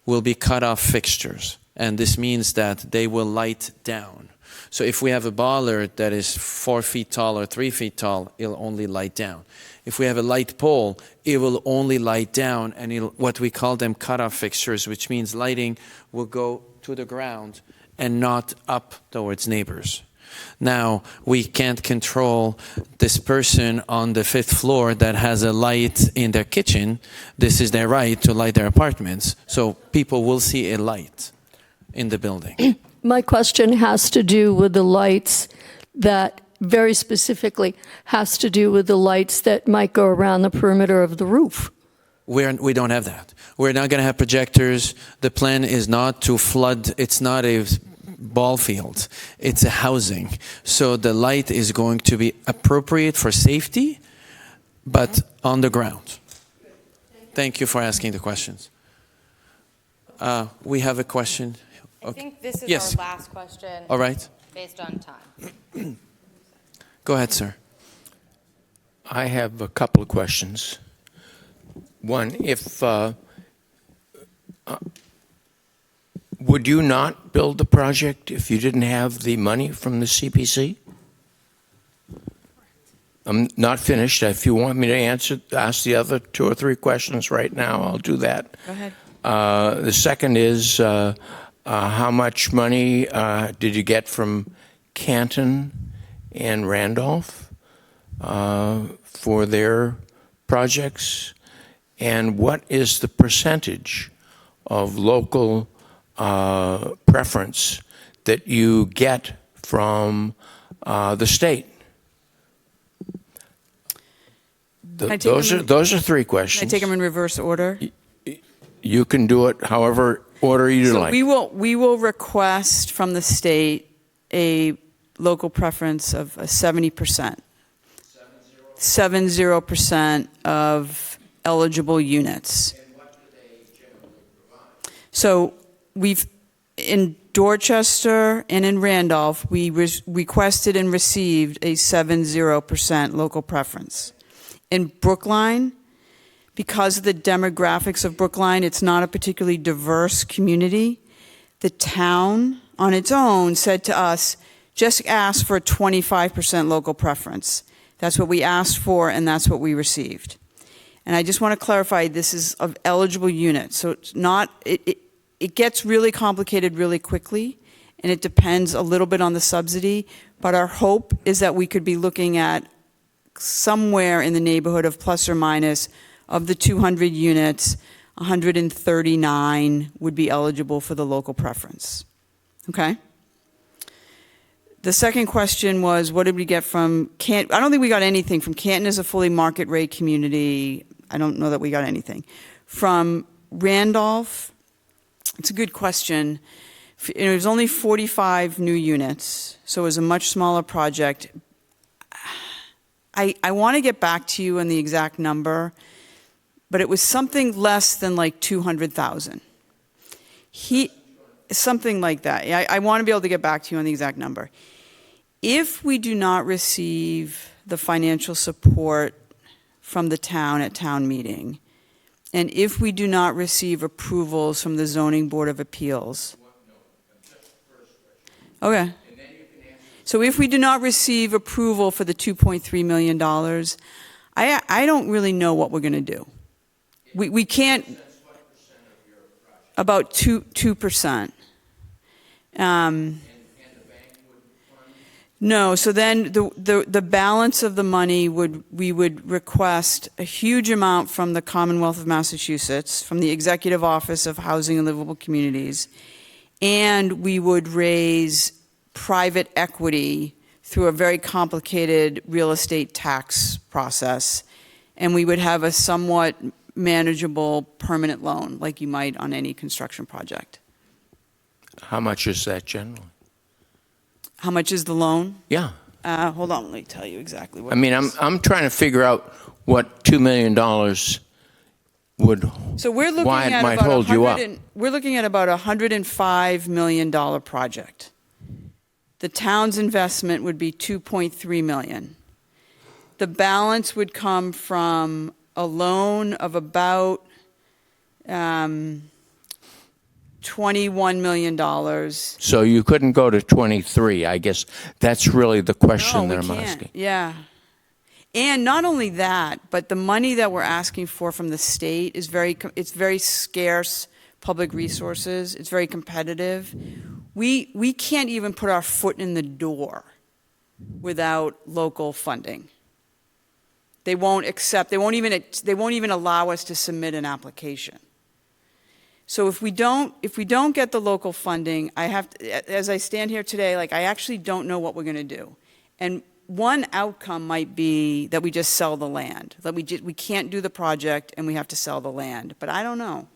will be cut-off fixtures, and this means that they will light down. So if we have a bollard that is 4 feet tall or 3 feet tall, it'll only light down. If we have a light pole, it will only light down, and what we call them cut-off fixtures, which means lighting will go to the ground and not up towards neighbors. Now, we can't control this person on the 5th floor that has a light in their kitchen. This is their right to light their apartments. So people will see a light in the building. My question has to do with the lights that, very specifically, has to do with the lights that might go around the perimeter of the roof. We don't have that. We're not going to have projectors. The plan is not to flood. It's not a ball field. It's a housing. So the light is going to be appropriate for safety, but on the ground. Thank you for asking the questions. We have a question. I think this is Yes. our last question. All right. Based on time. Go ahead, sir. I have a couple of questions. One, would you not build the project if you didn't have the money from the CPC? I'm not finished. If you want me to ask the other 2 or 3 questions right now, I'll do that. Go ahead. The second is, how much money did you get from Canton and Randolph for their projects? And what is the percentage of local preference that you get from the state? Those are 3 questions. Can I take them in reverse order? You can do it however order you like. We will request from the state a local preference of a 70%. 70% of eligible units. And what do they generally provide? So in Dorchester and in Randolph, we requested and received a 70% local preference. In Brookline, because of the demographics of Brookline, it's not a particularly diverse community. The town on its own said to us, just ask for a 25% local preference. That's what we asked for, and that's what we received. And I just want to clarify, this is of eligible units. So it's not, it gets really complicated really quickly, and it depends a little bit on the subsidy. But our hope is that we could be looking at somewhere in the neighborhood of plus or minus of the 200 units, 139 would be eligible for the local preference. Okay? The second question was, what did we get from Canton? I don't think we got anything from Canton as a fully market rate community. I don't know that we got anything. From Randolph, it's a good question. It was only 45 new units, so it was a much smaller project. I want to get back to you on the exact number, but it was something less than like 200,000. Something like that. I want to be able to get back to you on the exact number. If we do not receive the financial support from the town at town meeting, and if we do not receive approvals from the Zoning Board of Appeals. Okay. So if we do not receive approval for the $2.3 million, I don't really know what we're going to do. We can't, about 2%. No, so then the balance of the money we would request a huge amount from the Commonwealth of Massachusetts, from the Executive Office of Housing and Livable Communities, and we would raise private equity through a very complicated real estate tax process, and we would have a somewhat manageable permanent loan like you might on any construction project. How much is that generally? How much is the loan? Yeah. Hold on, let me tell you exactly what. I mean, I'm trying to figure out what $2 million would. So we're looking why it at might about hold you up. we're looking at about $105 million project. The town's investment would be $2.3 million. The balance would come from a loan of about $21 million. So you couldn't go to 23. I guess that's really the question that I'm can't. asking. Yeah. And not only that, but the money that we're asking for from the state is it's very scarce public resources. It's very competitive. We can't even put our foot in the door without local funding. They won't accept, they won't even allow us to submit an application. So if we don't get the local funding, as I stand here today, like I actually don't know what we're going to do. And one outcome might be that we just sell the land. That we can't do the project and we have to sell the land. But I don't know.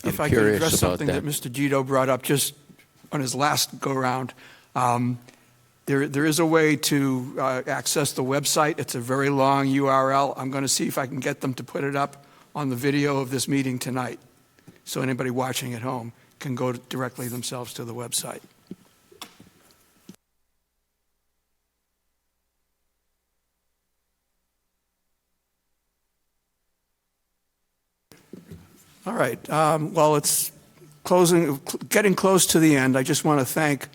If I could address something that Mr. Gito brought up just on his last go-round. There is a way to access the website. It's a very long URL. I'm going to see if I can get them to put it up on the video of this meeting tonight, so anybody watching at home can go directly themselves to the website. All right. Well, it's getting close to the end. I just want to thank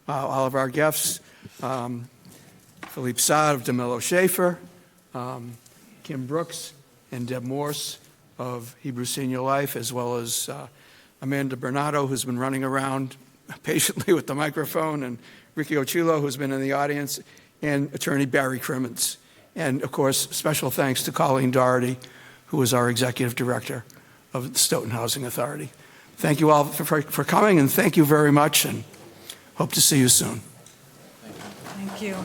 all of our guests. Philippe Saad of DeMello Schaefer, Kim Brooks, and Deb Morse of Hebrew Senior Life, as well as Amanda Bernardo, who's been running around patiently with the microphone, and Ricky Ochillo, who's been in the audience, and Attorney Barry Crimmins. And, of course, special thanks to Colleen Doherty, who is our Executive Director of the Stoughton Housing Authority. Thank you all for coming, and thank you very much, and hope to see you soon. Thank you.